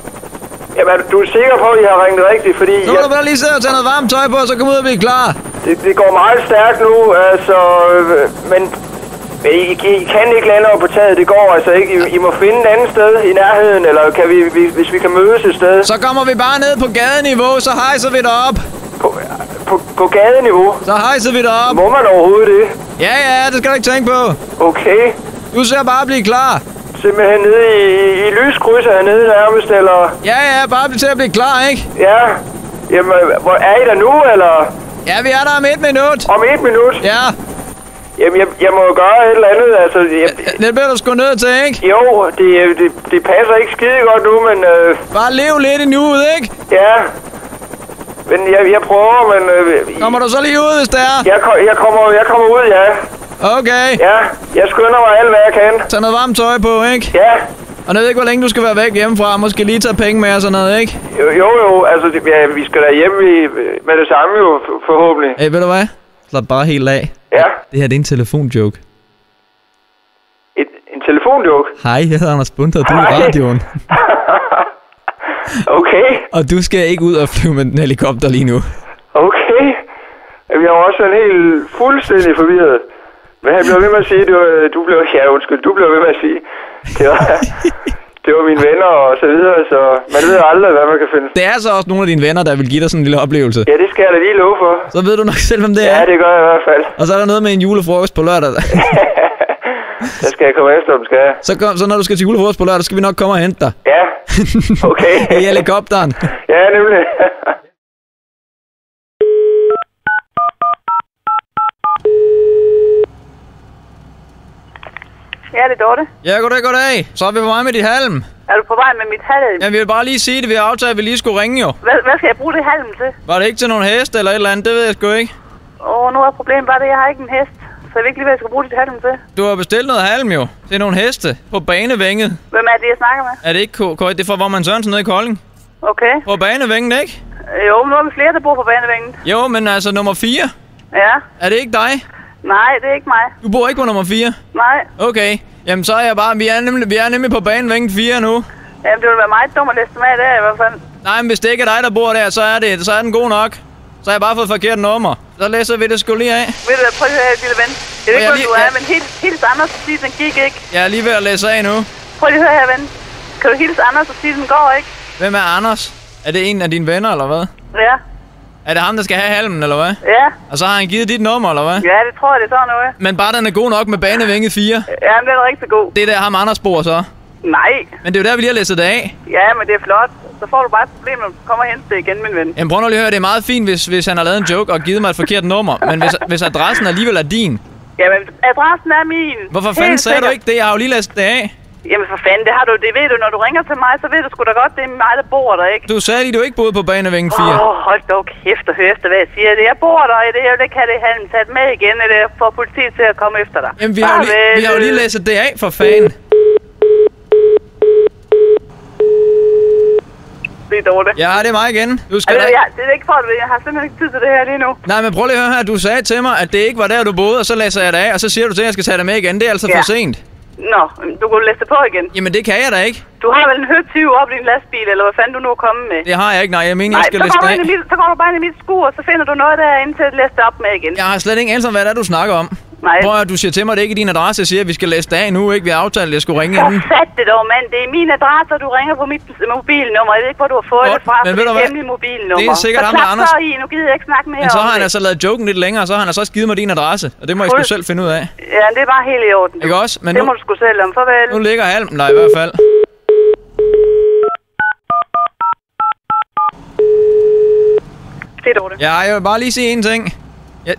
Jamen, du er sikker på, at I har ringet rigtigt, fordi... Så må du bare lige sidde og tage noget varmt tøj på, og så komme ud og blive klar. Det går meget stærkt nu, altså... Men I kan ikke lande over på taget, det går altså ikke. I må finde et andet sted i nærheden, eller kan hvis vi kan mødes et sted. Så kommer vi bare ned på gadeniveau, så hejser vi derop. På gadeniveau? Så hejser vi derop. Må man overhovedet det? Ja, det skal du ikke tænke på. Okay. Du ser bare at blive klar. Simpelthen nede i lyskrydset hernede nærmest, eller? Ja, bare til at blive klar, ikke? Ja. Jamen, er I der nu, eller? Ja, vi er der om 1 minut. Om 1 minut? Ja. Jamen, jeg må jo gøre et eller andet, altså... Det bliver du sgu nødt til, ikke? Jo, det passer ikke skide godt nu, men... Bare lev lidt i nuet, ikke? Ja. Men jeg prøver, men... Kommer du så lige ud, hvis det er? Jeg kommer ud, ja. Okay. Ja, jeg skynder mig alt, hvad jeg kan. Tag noget varmt tøj på, ikke? Ja. Og jeg ved ikke, hvor længe du skal være væk hjemmefra. Måske lige tage penge med og sådan noget, ikke? Jo, altså vi skal da hjem med det samme jo, forhåbentlig. Hey, ved du hvad? Slap bare helt af. Ja. Det her, det er en telefonjoke. En telefonjoke? Hej, jeg hedder Anders Bunde, og du er i radioen. Okay. Og du skal ikke ud og flyve med den helikopter lige nu. Okay. Jeg er også helt fuldstændig forvirret. Men jeg blev ved med at sige, du blev ved med at sige. det var mine venner og så videre, så man ved aldrig, hvad man kan finde. Det er så også nogle af dine venner, der vil give dig sådan en lille oplevelse. Ja, det skal jeg da lige love for. Så ved du nok selv, hvem det er. Ja, det gør jeg i hvert fald. Og så er der noget med en julefrokost på lørdag. Så skal jeg komme efter dem, skal jeg. Så når du skal til julefrokost på lørdag, skal vi nok komme og hente dig. Ja, okay. I helikopteren. Ja, nemlig. Ja, det er Dorte. Ja, goddag. Så er vi på vej med dit halm. Er du på vej med mit halm? Ja, vi vil bare lige sige det. Vi har aftalt, at vi lige skulle ringe jo. Hvad skal jeg bruge det halm til? Var det ikke til nogle heste eller et eller andet? Det ved jeg sgu ikke. Nu er problemet bare det, jeg har ikke en hest. Så jeg ved ikke lige, hvad jeg skal bruge dit halm til. Du har bestilt noget halm jo. Det er nogle heste på Banevænget. Hvem er det, jeg snakker med? Er det ikke korrekt? Det er fra Vormand Sørensen nede i Kolding. Okay. På Banevænget, ikke? Jo, men nu er vi flere, der bor på Banevænget. Jo, men altså nummer 4. Ja. Er det ikke dig? Nej, det er ikke mig. Du bor ikke på nummer 4? Nej. Okay. Jamen så er jeg bare... Vi er nemlig på Banevænget 4 nu. Jamen, det ville være meget dumt at læse mig af der i hvert fald. Nej, men hvis det ikke er dig, der bor der, så er den god nok. Så har jeg bare fået forkert nummer. Så læser vi det sgu lige af. Ved du hvad, prøv at høre, lille ven. Jeg ved ikke, hvor du er, men hils Anders og sige, den gik ikke. Jeg er lige ved at læse af nu. Prøv lige at høre her, ven. Kan du hilse Anders og sige, den går ikke? Hvem er Anders? Er det en af dine venner, eller hvad? Ja. Er det ham, der skal have halmen, eller hvad? Ja. Og så har han givet dit nummer, eller hvad? Ja, det tror jeg, det er sådan noget. Men bare den er god nok med Banevænget 4? Ja, men den er rigtig god. Det er der ham Anders bor så? Nej. Men det er jo der, vi lige har læst det af. Ja, men det er flot. Så får du bare et problem, når du kommer hen til igen, min ven. Jamen prøv nu lige at høre, det er meget fint, hvis han har lavet en joke og givet mig et forkert nummer. Men hvis adressen alligevel er din... Jamen, adressen er min. Hvorfor fanden sagde du ikke det? Jeg har jo lige læst det af. Jamen for fanden, det ved du. Når du ringer til mig, så ved du sgu da godt, det er mig, der bor der, ikke? Du sagde lige, du ikke boede på Banevængen 4. Hold dog kæft og hør efter, hvad jeg siger. Jeg bor der, og det kan det have sat med igen, eller for politiet til at komme efter dig. Jamen, vi har jo lige læst det af, for fanden. Det er dårligt. Ja, det er mig igen. Du skal det er ikke for det, jeg har simpelthen ikke tid til det her lige nu. Nej, men prøv lige at høre her. Du sagde til mig, at det ikke var der, du boede, og så læser jeg det af, og så siger du til, at jeg skal tage det med igen. Det er altså for sent. Nå, du kunne læse det på igen. Jamen, det kan jeg da ikke. Du har vel en høtyv op i din lastbil, eller hvad fanden du nu er kommet med? Det har jeg ikke, nej. Jeg mener, jeg skal læse det af. Så går du bare ind i mit skur, og så finder du noget derinde til at læse det op med igen. Jeg har slet ikke anelse om, hvad det er, du snakker om. Nej. Prøv at du siger til mig, at det ikke er din adresse. Jeg siger, at vi skal læse det af nu, ikke? Vi har aftalt, at jeg skulle ringe inden. Fat det dog, mand. Det er min adresse, og du ringer på mit mobilnummer. Jeg ved ikke, hvor du har fået det fra. Men ved du hvad? Mobilnummer. Det er sikkert ham, der Anders. Så nu gider jeg ikke snakke mere om det. Men så har han altså lavet joken lidt længere, og så har han altså også givet mig din adresse. Og det må jeg sgu selv finde ud af. Ja, det er bare helt i orden. Ikke også? Men det må du sgu selv om. Farvel. Nu ligger halmen der i hvert fald. Det er dårligt. Ja, jeg vil bare lige sige en ting.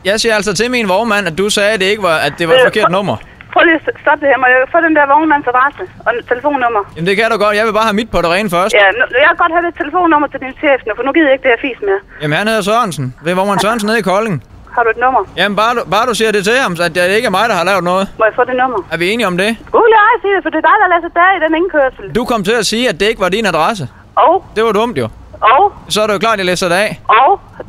Jeg siger altså til min vognmand, at du sagde, at det ikke var, at det var et forkert nummer. Prøv lige at stoppe det her. Må jeg få den der vognmands adresse og telefonnummer? Jamen det kan du godt. Jeg vil bare have mit på det rene først. Ja, jeg vil godt have det telefonnummer til din chef, for nu gider jeg ikke det her fis mere. Jamen han hedder Sørensen. Det er Vormand Sørensen nede i Kolding. Har du et nummer? Jamen bare du siger det til ham, så det ikke er mig, der har lavet noget. Må jeg få det nummer? Er vi enige om det? Skulle jeg sige det, for det er dig, der læser der i den indkørsel. Du kom til at sige, at det ikke var din adresse. Det var dumt jo. Så er det jo klart, at jeg læser det af.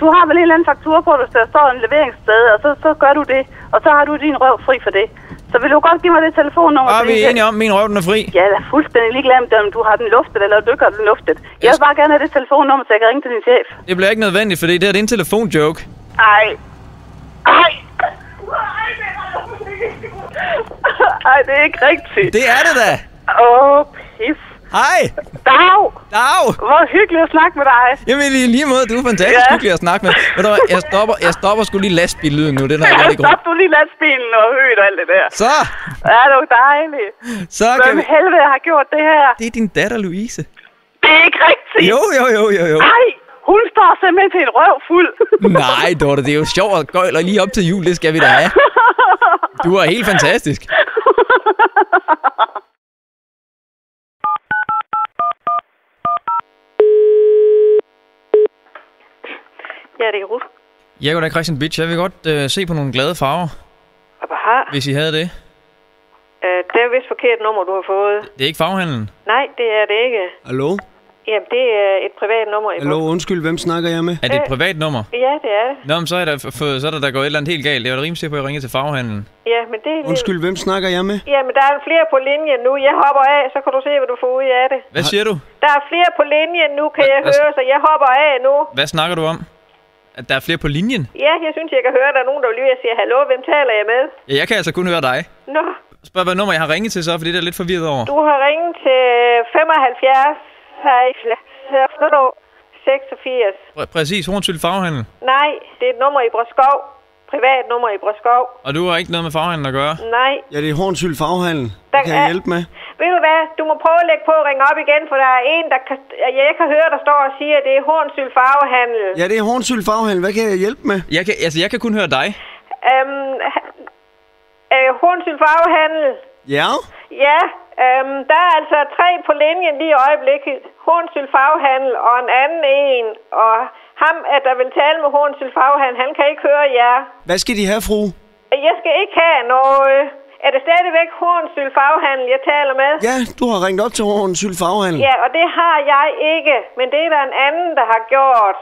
Du har vel en eller anden faktur på, hvis der står en leveringssted, og så gør du det. Og så har du din røv fri for det. Så vil du godt give mig det telefonnummer? Vi er enige om, min røv den er fri. Ja, jeg er fuldstændig ligeglad med, om du har den luftet, eller du ikke har den luftet. Jeg vil bare gerne have det telefonnummer, så jeg kan ringe til din chef. Det bliver ikke nødvendigt, fordi det er en telefonjoke. Ej, det er ikke rigtigt. Det er det da. Pis. Hej. Dag. Hvor hyggeligt at snakke med dig. Jamen i lige måde, du er fantastisk hyggelig at snakke med. Ved du hvad, jeg stopper sgu lige lastbillyden nu. Den er rigtig god. Stop du lige lastbilen og højt og alt det der. Så. Ja, det var dejligt. Så kan vi... helvede har gjort det her? Det er din datter Louise. Det er ikke rigtigt. Jo. Nej. Hun står simpelthen til en røv fuld. Nej, Dorte, det er jo sjovt at gøjle lige op til jul. Det skal vi da have. Du er helt fantastisk. Ja, det er Ruth. Ja, goddag Christian Bitch. Jeg vil godt se på nogle glade farver. Hvis I havde det. Det er vist forkert nummer, du har fået. Det er ikke farvehandlen? Nej, det er det ikke. Hallo? Jamen, det er et privat nummer. Hallo, undskyld, hvem snakker jeg med? Er det et privat nummer? Ja, det er det. Nå, men så er der gået et eller andet helt galt. Jeg var rimelig sikker på, at jeg ringede til farvehandlen. Ja, men det er... Undskyld, hvem snakker jeg med? Jamen, der er flere på linjen nu. Jeg hopper af, så kan du se, hvad du får ud af det. Hvad siger du? Der er flere på linjen nu, kan jeg høre, så jeg hopper af nu. Hvad snakker du om? At der er flere på linjen? Ja, jeg synes, jeg kan høre, at der er nogen, der vil lige sige, hallo, hvem taler jeg med? Ja, jeg kan altså kun høre dig. Nå. Spørg, hvad nummer jeg har ringet til så, fordi det er lidt forvirret over. Du har ringet til 75 86. Præcis, Hornsyld Farvehandel. Nej, det er et nummer i Brøskov. Privat nummer i Brøskov. Og du har ikke noget med farvehandel at gøre? Nej. Ja, det er Hornsyld Farvehandel. Det kan jeg hjælpe med. Ved du hvad? Du må prøve at lægge på og ringe op igen, for der er en, jeg kan høre, der står og siger, at det er Hornsyld Farvehandel. Ja, det er Hornsyld Farvehandel. Hvad kan jeg hjælpe med? Jeg kan kun høre dig. Hornsyld Farvehandel. Ja? Ja, der er altså 3 på linjen lige i øjeblikket. Hornsyld Farvehandel og en anden en. Og ham, der vil tale med Hornsyld Farvehandel, han kan ikke høre jer. Hvad skal de have, fru? Jeg skal ikke have noget. Er det stadigvæk Hornsyld Farvehandel, jeg taler med? Ja, du har ringet op til Hornsyld Farvehandel. Ja, og det har jeg ikke. Men det er der en anden, der har gjort.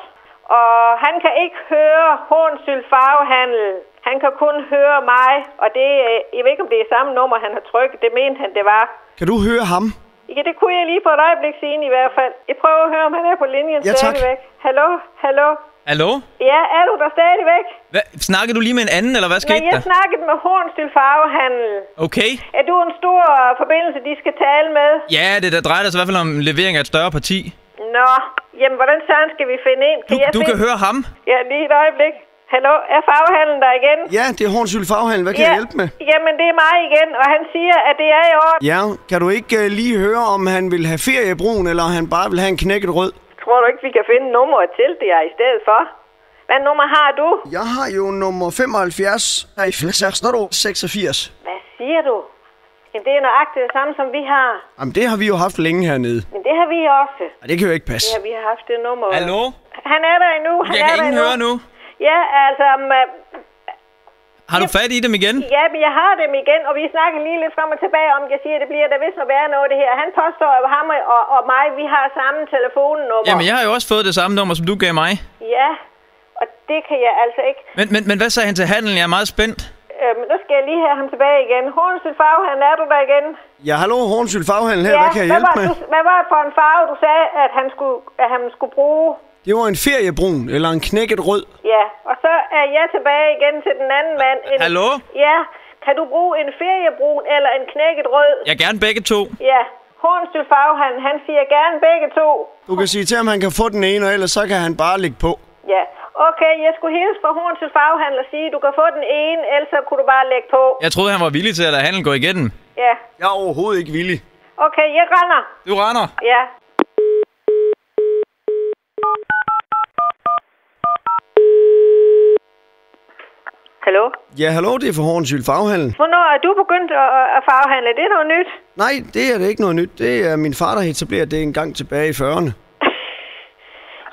Og han kan ikke høre Hornsyld Farvehandel. Han kan kun høre mig, og det, jeg ved ikke, om det er samme nummer, han har trykket. Det mente han, det var. Kan du høre ham? Ja, det kunne jeg lige for et øjeblik siden i hvert fald. Jeg prøver at høre, om han er på linjen stadigvæk. Hallo? Hallo? Hallo? Ja, er du der stadigvæk? Snakkede du lige med en anden, eller hvad skete der? Nej, jeg snakkede med Hornsyld Farvehandel. Okay. Er du en stor forbindelse, de skal tale med? Ja, det der drejer sig i hvert fald om levering af et større parti. Nå, jamen hvordan sådan skal vi finde ind? Du kan høre ham? Ja, lige et øjeblik. Hallo, er Farvehandlen der igen? Ja, det er Hornsyld Farvehandel. Hvad kan jeg hjælpe med? Jamen, det er mig igen, og han siger, at det er i orden. Ja, kan du ikke lige høre, om han vil have feriebrun, eller han bare vil have en knækket rød? Tror du ikke, vi kan finde nummeret til det i stedet for? Hvad nummer har du? Jeg har jo nummer 75 86. Hvad siger du? Jamen, det er nøjagtigt det samme, som vi har. Jamen, det har vi jo haft længe hernede. Men det har vi også. Og det kan jo ikke passe. Ja, vi har haft det nummer. Hallo? Han er der endnu. Jeg kan ingen høre nu. Ja, altså... Har du fat i dem igen? Ja, men jeg har dem igen, og vi snakker lige lidt frem og tilbage om, jeg siger, at det bliver der vist at være noget det her. Han påstår, at ham og mig, vi har samme telefonnummer. Jamen, jeg har jo også fået det samme nummer, som du gav mig. Ja, og det kan jeg altså ikke. Men hvad sagde han til handelen? Jeg er meget spændt. Nu skal jeg lige have ham tilbage igen. Hornsyld Farvehandel, er du der igen? Ja, hallo, Hornsyld Farvehandel her. Ja, hvad kan jeg hjælpe med? Hvad var det for en farve, du sagde, at han skulle bruge? Det var en feriebrun, eller en knækket rød. Ja, og så er jeg tilbage igen til den anden mand. Hallo? Ja, kan du bruge en feriebrun eller en knækket rød? Jeg gerne begge to. Ja, Hornsyld Farvehandel, han siger gerne begge to. Du kan sige til ham, han kan få den ene, og ellers så kan han bare lægge på. Ja, okay, jeg skulle hilse fra Hornsyld Farvehandel og sige, du kan få den ene, ellers så kunne du bare lægge på. Jeg troede, han var villig til at lade handlen gå igennem. Ja. Jeg er overhovedet ikke villig. Okay, jeg render. Du render? Ja. Hallo? Ja, hallo, det er for Hornsyld Farvehandel. Hvornår er du begyndt at farvehandle? Det er noget nyt? Nej, det er det ikke noget nyt. Det er min far, der etableret det en gang tilbage i 40'erne.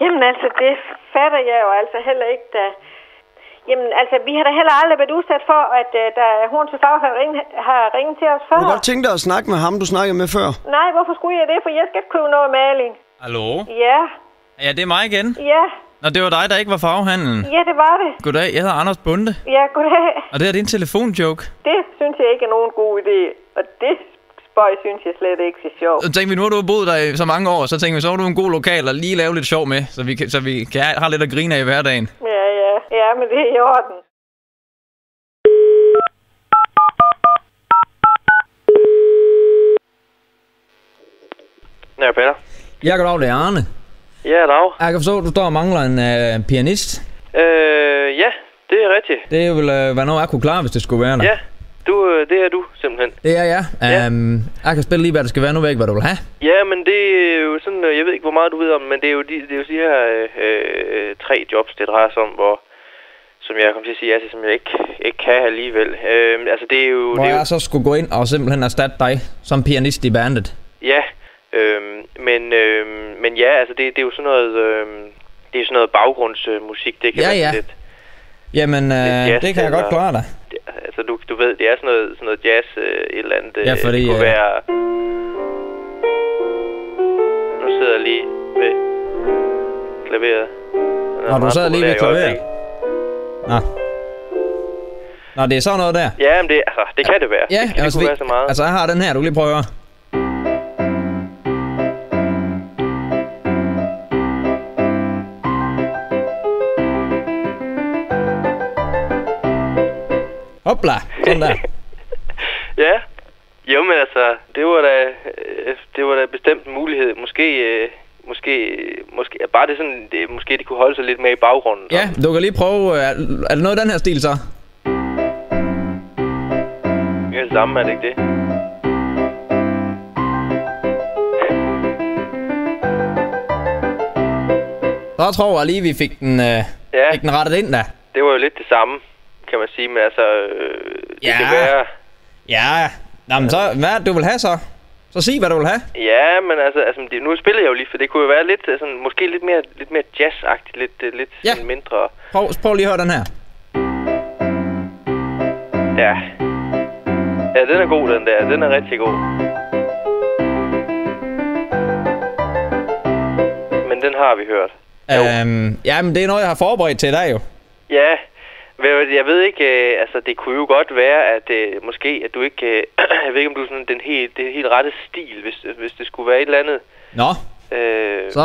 Jamen altså, det fatter jeg jo altså heller ikke, da... Jamen altså, vi har da heller aldrig været udsat for, at der Hornsyld Farvehandel har ringet til os før. Du kan godt tænke dig at snakke med ham, du snakkede med før. Nej, hvorfor skulle jeg det? For jeg skal ikke købe noget maling. Hallo? Ja. Ja, det er mig igen. Ja. Nå, det var dig, der ikke var farvehandelen. Ja, det var det. Goddag, jeg hedder Anders Bunde. Ja, goddag. Og det er din telefonjoke. Det synes jeg ikke er nogen god idé. Og det spøj synes jeg slet ikke er sjovt. Så tænkte vi, nu har du boet der i så mange år, så tænkte vi, så var du en god lokal og lige lave lidt sjov med, så vi kan have lidt at grine af i hverdagen. Ja. Ja, men det er i orden. Ja, Peter. Ja, goddag, det er Arne. Ja, dag. Jeg kan forstå, at du står og mangler en pianist. Ja, det er rigtigt. Det ville være noget, jeg kunne klare, hvis det skulle være der. Ja, det er du simpelthen. Det er jeg. Jeg kan spille lige, hvad det skal være. Nu ved jeg ikke, hvad du vil have. Ja, men det er jo sådan, jeg ved ikke, hvor meget du ved om, men det er jo de her 3 jobs, det drejer sig om, som jeg kom til at sige, altså, som jeg ikke kan alligevel. Altså, det er jo... Hvor jeg så skulle gå ind og simpelthen erstatte dig som pianist i bandet. Ja, men ja, altså, det er jo sådan noget... det er sådan noget baggrundsmusik, det kan være lidt... Jamen, jazz, det kan jeg godt klare dig. Altså, du ved, det er sådan noget jazz, et eller andet. Ja, fordi... Det kunne være... Nu sidder jeg lige ved klaveret. Nå, du sidder lige ved klaveret? Nå, det er sådan noget der? Ja, men det kan det være. Ja, det kunne være så meget. Altså, jeg har den her, du kan lige prøve at høre. Hopla, sådan der. Ja. men altså, det var da bestemt en mulighed. Måske bare det sådan, måske de kunne holde sig lidt med i baggrunden. Ja, du kan lige prøve, er det noget af den her stil så? Det er det samme, er det ikke det? Så tror jeg lige, vi fik den rettet ind da. Det var jo lidt det samme, kan man sige, men altså, det kan være... Ja, jamen så, hvad du vil have så? Så sig, hvad du vil have. Ja, men altså nu spiller jeg jo lige, for det kunne jo være lidt sådan, måske lidt mere jazz-agtigt, lidt sådan mindre... Prøv lige at høre den her. Ja. Ja, den er god, den der. Den er rigtig god. Men den har vi hørt. Ja, men det er noget, jeg har forberedt til dig jo. Ja, jeg ved ikke, altså det kunne jo godt være, at måske, at du ikke, jeg ved ikke, om du er sådan den helt rette stil, hvis det skulle være et eller andet. Nå, så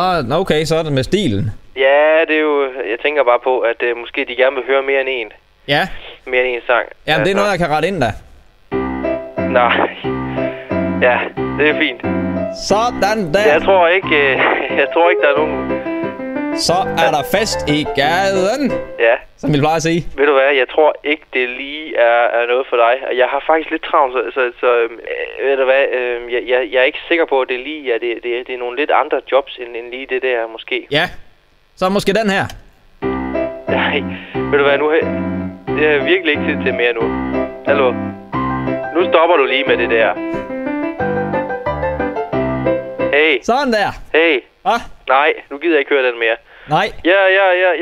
er det med stilen. Ja, det er jo, jeg tænker bare på, at måske de gerne vil høre mere end en. Ja. Mere end en sang. Jamen, det er noget, jeg kan rette ind da. Nej. Ja, det er fint. Sådan der. Jeg tror ikke, der er nogen... Så er der fest i gaden. Ja. Som vi plejer at sige. Ved du hvad, jeg tror ikke, det lige er noget for dig. Jeg har faktisk lidt travlt, så ved du hvad, jeg er ikke sikker på, at det lige er, det er nogle lidt andre jobs, end lige det der, måske. Ja, så måske den her. Nej, ved du hvad, det er virkelig ikke tid til mere nu. Hallo? Nu stopper du lige med det der. Hey. Sådan der. Hey. Hvad? Nej, nu gider jeg ikke høre den mere. Nej.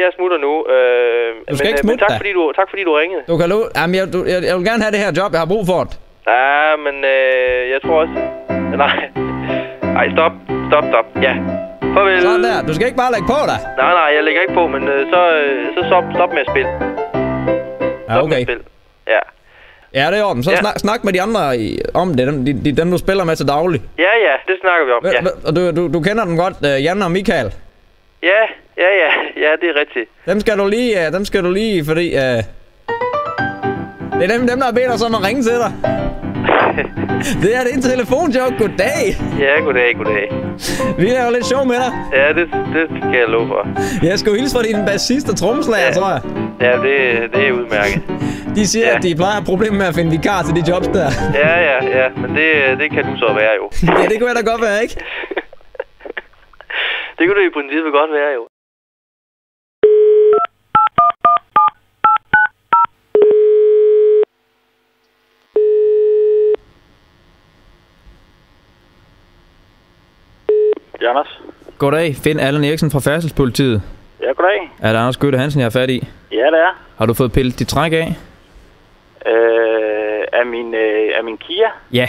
Jeg smutter nu. Du skal ikke smutte tak fordi du ringede. Du kan jamen, jeg vil gerne have det her job. Jeg har brug for det. Ja, men jeg tror også... Nej, stop. Ja. Farvel. Sådan der. Du skal ikke bare lægge på dig. Nej, jeg lægger ikke på, men så stop med at spille. Ja, okay. Ja. Ja, det er orden. Så snak med de andre om det. Dem, du spiller med til daglig. Ja, det snakker vi om. Ja. Og du kender dem godt, Jan og Michael? Ja, det er rigtigt. Dem skal du lige, fordi... det er dem, der har bedt os om at ringe til dig. Det er en telefonjoke. Goddag. Ja, goddag. Vi laver lidt show med dig. Ja, det skal jeg love for. Jeg skulle hilse fra din bassist og trommeslager, tror jeg. Ja, det er udmærket. De siger, at de plejer at have problemer med at finde vikar til de jobs der. Ja, men det kan du så være jo. Ja, det kunne jeg da godt være, ikke? Det kunne det i princippet godt være jo. Anders. Goddag, Finn Allan Eriksen fra Færdselspolitiet. Ja, goddag. Er det Anders Skytte Hansen, jeg har fat i? Ja, det er. Har du fået pillet dit træk af? Af min Kia? Ja.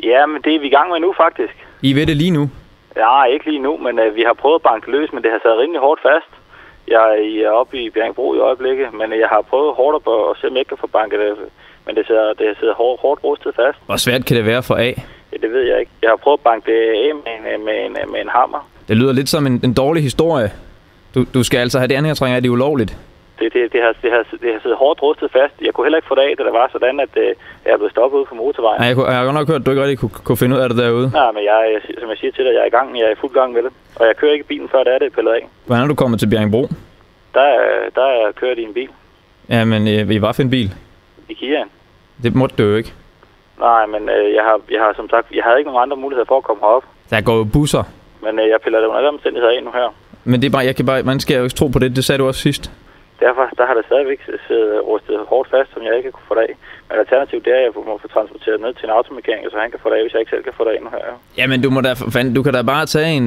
Ja, men det er vi i gang med nu, faktisk. I ved det lige nu? Ja, ikke lige nu, men vi har prøvet at banke løs, men det har sat rimelig hårdt fast. Jeg er oppe i Bjerringbro i øjeblikket, men jeg har prøvet hårdt at se, om jeg ikke kan få banket det. Men det sidder hårdt rustet fast. Hvor svært kan det være for A? Ja, det ved jeg ikke. Jeg har prøvet at banke det af med en hammer. Det lyder lidt som en dårlig historie. Du skal altså have det anhængtrænger, er det ulovligt? Det har siddet hårdt rustet fast. Jeg kunne heller ikke få det af, da det var sådan, at jeg blev stoppet ude på motorvejen. Nej, jeg har godt nok hørt, at du ikke rigtig kunne finde ud af det derude. Nej, men som jeg siger til dig, jeg er i fuld gang med det. Og jeg kører ikke bilen, før det er pillet af. Hvordan er du kommet til Bjerringbro? Der er jeg kørt i en bil. Ja, men vil I bare finde en bil? I Kiaen. Det måtte du jo ikke. Nej, men jeg har som sagt, jeg havde ikke nogen andre muligheder for at komme herop. Der går jo busser. Men jeg piller det under alle omstændigheder af nu her. Men det er bare, man skal jo ikke tro på det, det sagde du også sidst. Derfor, der har det stadigvæk siddet rustet hårdt fast, som jeg ikke kunne få det af. Men alternativt det er, at jeg må få transporteret ned til en automekaniker, så han kan få det af, hvis jeg ikke selv kan få det af nu her. Ja, men du kan da bare tage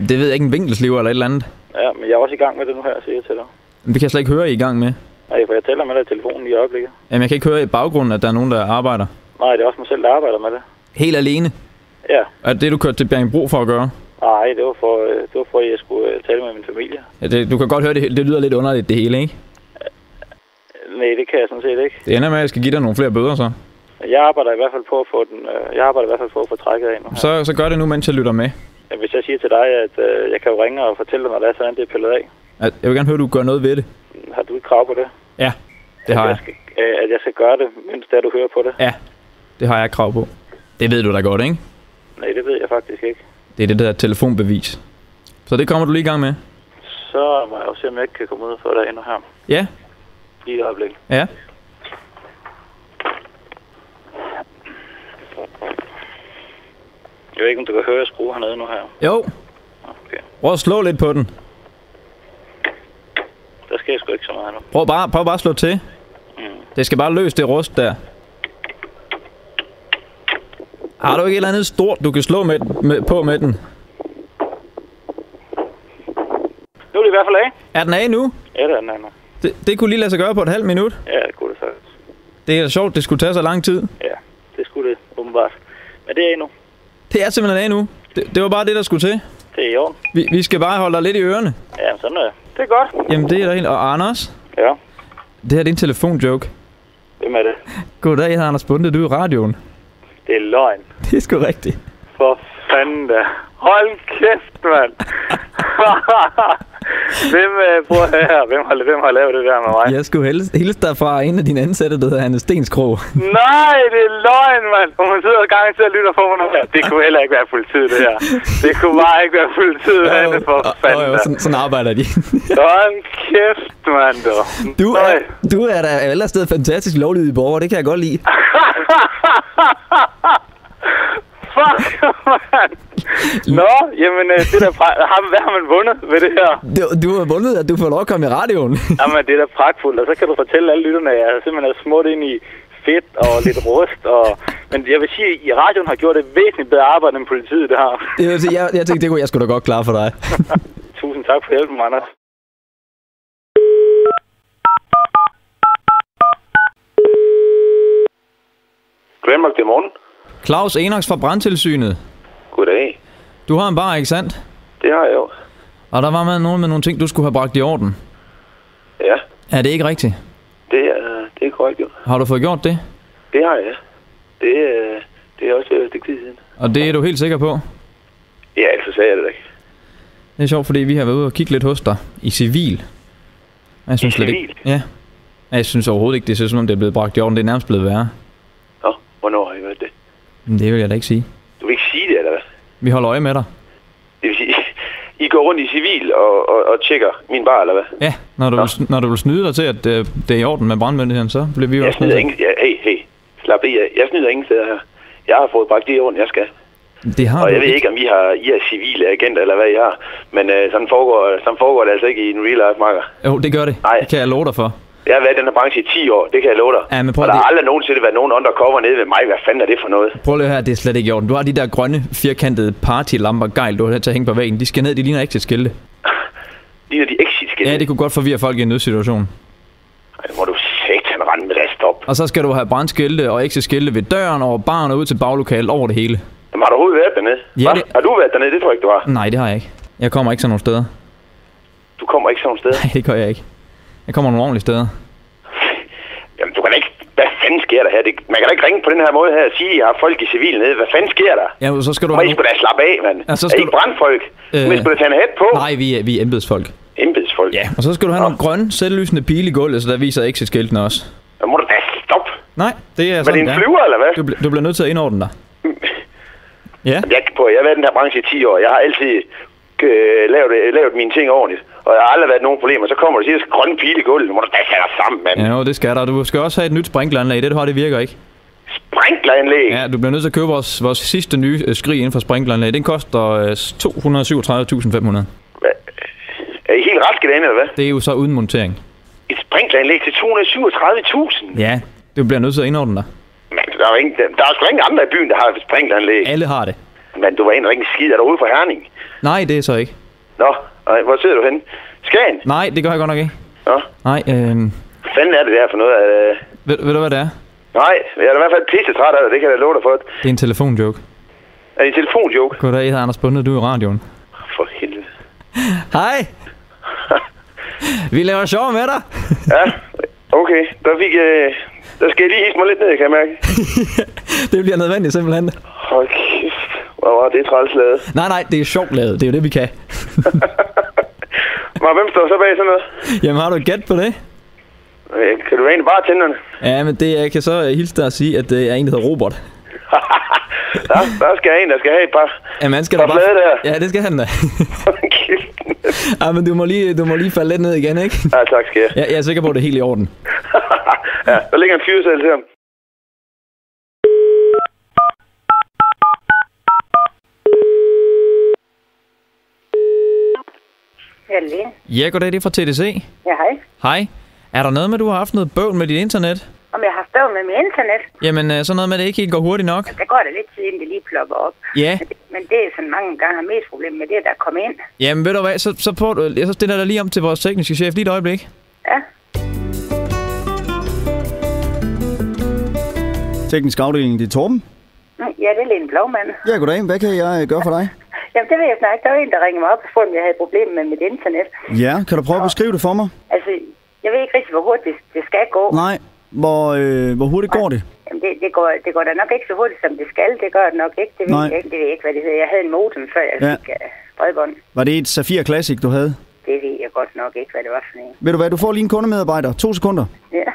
det ved jeg ikke, en vinkelsliver eller et eller andet. Ja, men jeg er også i gang med det nu her, siger jeg til dig. Men det kan jeg slet ikke høre, I er i gang med. Nej, for jeg tæller med dig i telefonen i øjeblikket. Jamen, jeg kan ikke høre i baggrunden, at der er nogen, der arbejder. Nej, det er også mig selv, der arbejder med det. Helt alene? Ja. Er det, du kørte til Bjerringbro for at gøre? Nej, det var for at jeg skulle tale med min familie. Ja, du kan godt høre, det lyder lidt underligt, det hele, ikke? Nej, det kan jeg sådan set ikke. Det ender med, at jeg skal give dig nogle flere bøder, så. Jeg arbejder i hvert fald på at få den. Jeg arbejder i hvert fald på at få trækket af nu. Så gør det nu, mens jeg lytter med. Ja, hvis jeg siger til dig, at jeg kan jo ringe og fortælle dig, når det er sådan, det er pillet af. Jeg vil gerne høre, at du gør noget ved det. Har du ikke krav på det? Ja, det har jeg. At jeg skal gøre det, mens du hører på det? Ja, det har jeg krav på. Det ved du da godt, ikke? Nej, det ved jeg faktisk ikke. Det er det der telefonbevis. Så det kommer du lige i gang med? Så må jeg jo se, om jeg ikke kan komme ud for dig endnu her. Ja. Lige et øjeblik. Ja. Jeg ved ikke, om du kan høre, at skrue hernede nu her. Jo. Okay. Prøv at slå lidt på den. Der sker sgu ikke så meget nu. Prøv bare at slå til. Det skal bare løse det rust der. Har du ikke et eller andet stort, du kan slå på med den? Nu er det i hvert fald af. Er den af nu? Ja, det er den af nu. Det kunne lige lade sig gøre på et halvt minut? Ja, det kunne det faktisk. Det er sjovt, det skulle tage så lang tid. Ja, det skulle det åbenbart. Men det er af nu. Det er simpelthen af nu. Det var bare det, der skulle til. Det er i orden. Vi skal bare holde dig lidt i ørerne. Ja, sådan er det. Det er godt. Jamen, det er der helt. Og Anders? Ja? Det her, det er en telefonjoke. Hvem er det? Goddag, jeg hedder Anders Bunde. Du er i radioen. Det er løgn. Det er sgu rigtigt. For fanden da. Hold kæft, mand. Hvem har lavet det der med mig? Jeg skulle hilse dig fra en af dine ansatte, der hedder Hanne Stenskrog. Nej, det er løgn, mand. Og man sidder og gang til at lytte på mig her. Det kunne heller ikke være politiet, det her. Det kunne bare ikke være politiet, Hanne, for fanden da. Sådan arbejder de. Hold kæft, mand. Du er da ellers stedet fantastisk lovlydig borger. Det kan jeg godt lide. Fuck, man. Nå, jamen, det der hvad har man vundet ved det her? Du har vundet, at du får lov at komme i radioen. Jamen, det er da pragtfuldt, og så kan du fortælle alle lytterne, at jeg simpelthen er smurt ind i fedt og lidt rust. Men jeg vil sige, at i radioen har gjort det væsentligt bedre arbejde end politiet, det her. Jeg tænkte, det kunne jeg sgu da godt klare for dig. Tusind tak for hjælpen, Anders. Grandmark, det er morgen. Claus Enox fra Brandtilsynet. Goddag. Du har en bar, ikke sandt? Det har jeg jo. Og der var nogen med nogle ting, du skulle have bragt i orden. Ja. Er det ikke rigtigt? Det er korrekt, jo. Har du fået gjort det? Det har jeg. Det er også et stykke tid siden. Og det er du helt sikker på? Ja, så sagde jeg det ikke. Det er sjovt, fordi vi har været ude og kigge lidt hos dig i civil. Jeg synes civil? Ikke, ja. Jeg synes overhovedet ikke, det ser som om det er blevet bragt i orden. Det er nærmest blevet værre. Nå, hvornår har I været det? Men det vil jeg da ikke sige. Du vil ikke sige det, eller hvad? Vi holder øje med dig. Det vil sige, I går rundt i civil og tjekker min bar, eller hvad? Ja, når du vil snyde dig til, at det er i orden med brandmyndigheden, så bliver vi jo også snyder ingen. Ja, hey, slap af. Jeg snyder ingen steder her. Jeg har fået bragt det i orden, jeg skal. Det har og jeg ved ikke, om I er civile agenter, eller hvad I har. Men sådan foregår det altså ikke i en real life marker. Jo, det gør det. Nej. Det kan jeg love dig for. Jeg har været i den her branche i 10 år, det kan jeg love dig. Ja, men og der har aldrig nogensinde været nogen undercover nede ved mig. Hvad fanden er det for noget? Prøv lige her, det er slet ikke i orden. Du har de der grønne, firkantede partylamper, gejl, du har til at hænge på væggen. De skal ned, de ligner exit-skilte. Ligner de exit-skilte? Ja, det kunne godt forvirre folk i en nødsituation. Ej, må du sætte rende med det stop. Og så skal du have brandskilte og exit-skilte ved døren, over baren og ud til baglokalet, over det hele. Jamen, har du overhovedet været dernede? Ja, det... Har du været dernede? Det tror jeg ikke, du har. Nej, det har jeg ikke. Jeg kommer ikke sådan nogle steder. Du kommer ikke sådan nogle steder? Nej, det gør jeg ikke. Jeg kommer nogle ordentlige steder. Jamen, du kan ikke... Hvad fanden sker der her? Man kan da ikke ringe på den her måde her og sige, at jeg har folk i civil nede. Hvad fanden sker der? Ja, så skal du... I skulle da slappe af, mand. Ja, er I ikke brandfolk? Men skulle da tage en hat på? Nej, vi er embedsfolk. Embedsfolk? Ja, og så skal du have nogle grønne, selvlysende pile i gulvet, så der viser exit-skiltene også. Så må du da stoppe. Nej, det er sådan, men det er en flyver, eller hvad? Du bliver nødt til at indordne dig. Ja. Jeg har været i den her branche i 10 år. Jeg har altid lavet mine ting ordentligt. Og jeg har aldrig været nogen problemer. Så kommer du og siger, at grønne pile i gulvet. Nu må du da tage dig sammen, mand. Ja, det skal der. Du skal også have et nyt sprinkleranlæg. Det du har, det virker ikke. Sprinkleranlæg? Ja, du bliver nødt til at købe vores sidste nye skrig inden for sprinkleranlæg. Den koster 237.500. Er I helt raske derinde, eller hvad? Det er jo så uden montering. Et sprinkleranlæg til 237.000? Ja, du bliver nødt til at indordne dig. Men der er sgu ingen andre i byen, der har et sprinkleranlæg. Alle har det. Men du var en rigtig skid. Er du ude fra Herning? Nej, det er så ikke. Nå, hvor sidder du henne? Skagen? Nej, det gør jeg godt nok ikke. Nå? Nej, Hvad fanden er det der for noget? Ved du, hvad det er? Nej, jeg er i hvert fald pisse træt af det. Det kan jeg love dig for. Det er en telefonjoke. Er det en telefonjoke? Goddag, jeg hedder Anders Bunde. Du er i radioen. For helvede. Hej. Vi laver sjov med dig. Ja, okay. Der skal jeg lige hisse mig lidt ned, kan jeg mærke. Det bliver nødvendigt, simpelthen. Hold kæft. Hvor var det træls lavet? Nej, det er sjovt lavet. Det er jo det, vi kan. Men hvem står så bag sådan noget? Jamen, har du et gæt på det? Kan du egentlig bare tænde den? Ja, men jeg kan så hilse dig at sige, at det er en, der hedder Robert. Der skal en, der skal have et par. Ja, man skal da bare... Der. Ja, det skal han da. Ja, men du må lige falde lidt ned igen, ikke? Ja, tak skal jeg. Ja, jeg er sikker på, at det er helt i orden. Ja, der ligger en fyreseddel til ham. Ja, goddag, det er fra TDC. Ja, hej. Hej. Er der noget med, at du har haft noget bøvl med dit internet? Om jeg har haft bøvl med mit internet? Jamen, sådan noget med, at det ikke helt går hurtigt nok? Det går da lidt tid, inden det lige plopper op. Ja. Men det er sådan mange gange har mest problem med det, der kommer ind. Jamen, ved du hvad, så stiller jeg dig lige om til vores tekniske chef lige et øjeblik. Ja. Teknisk afdeling, det er Torben. Ja, det er Lene Blåmand. Ja, goddag. Hvad kan jeg gøre for dig? Jamen, det ved jeg snart. Der var en, der ringede mig op og spurgte, om jeg havde problemer med mit internet. Ja, kan du prøve at beskrive det for mig? Altså, jeg ved ikke rigtig, hvor hurtigt det skal gå. Nej, hvor hurtigt går det? Jamen, det går da nok ikke så hurtigt, som det skal. Det gør det nok ikke. Det ved jeg ikke. Det ved jeg ikke, hvad det hedder. Jeg havde en modem, før jeg fik bredbånd. Var det et Safir Classic, du havde? Det ved jeg godt nok ikke, hvad det var for en. Ved du hvad, du får lige en kundemedarbejder. 2 sekunder. Ja.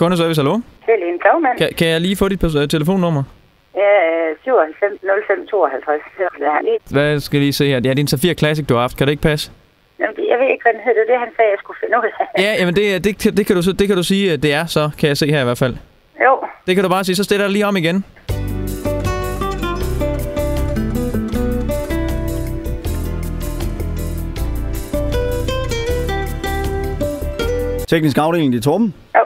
Kundeservice, hallo? Det er Lene Blåmand. Kan jeg lige få dit telefonnummer? Ja, 97 05 52. Hvad skal jeg lige se her? Ja, det er en Safir Classic, du har haft. Kan det ikke passe? Jamen, jeg ved ikke, hvad den hedder. Det han sagde, jeg skulle finde ud af. Ja, jamen det kan du sige, at det er så, kan jeg se her i hvert fald. Jo. Det kan du bare sige, så stiller jeg lige om igen. Teknisk afdeling, det er Torben. Jo,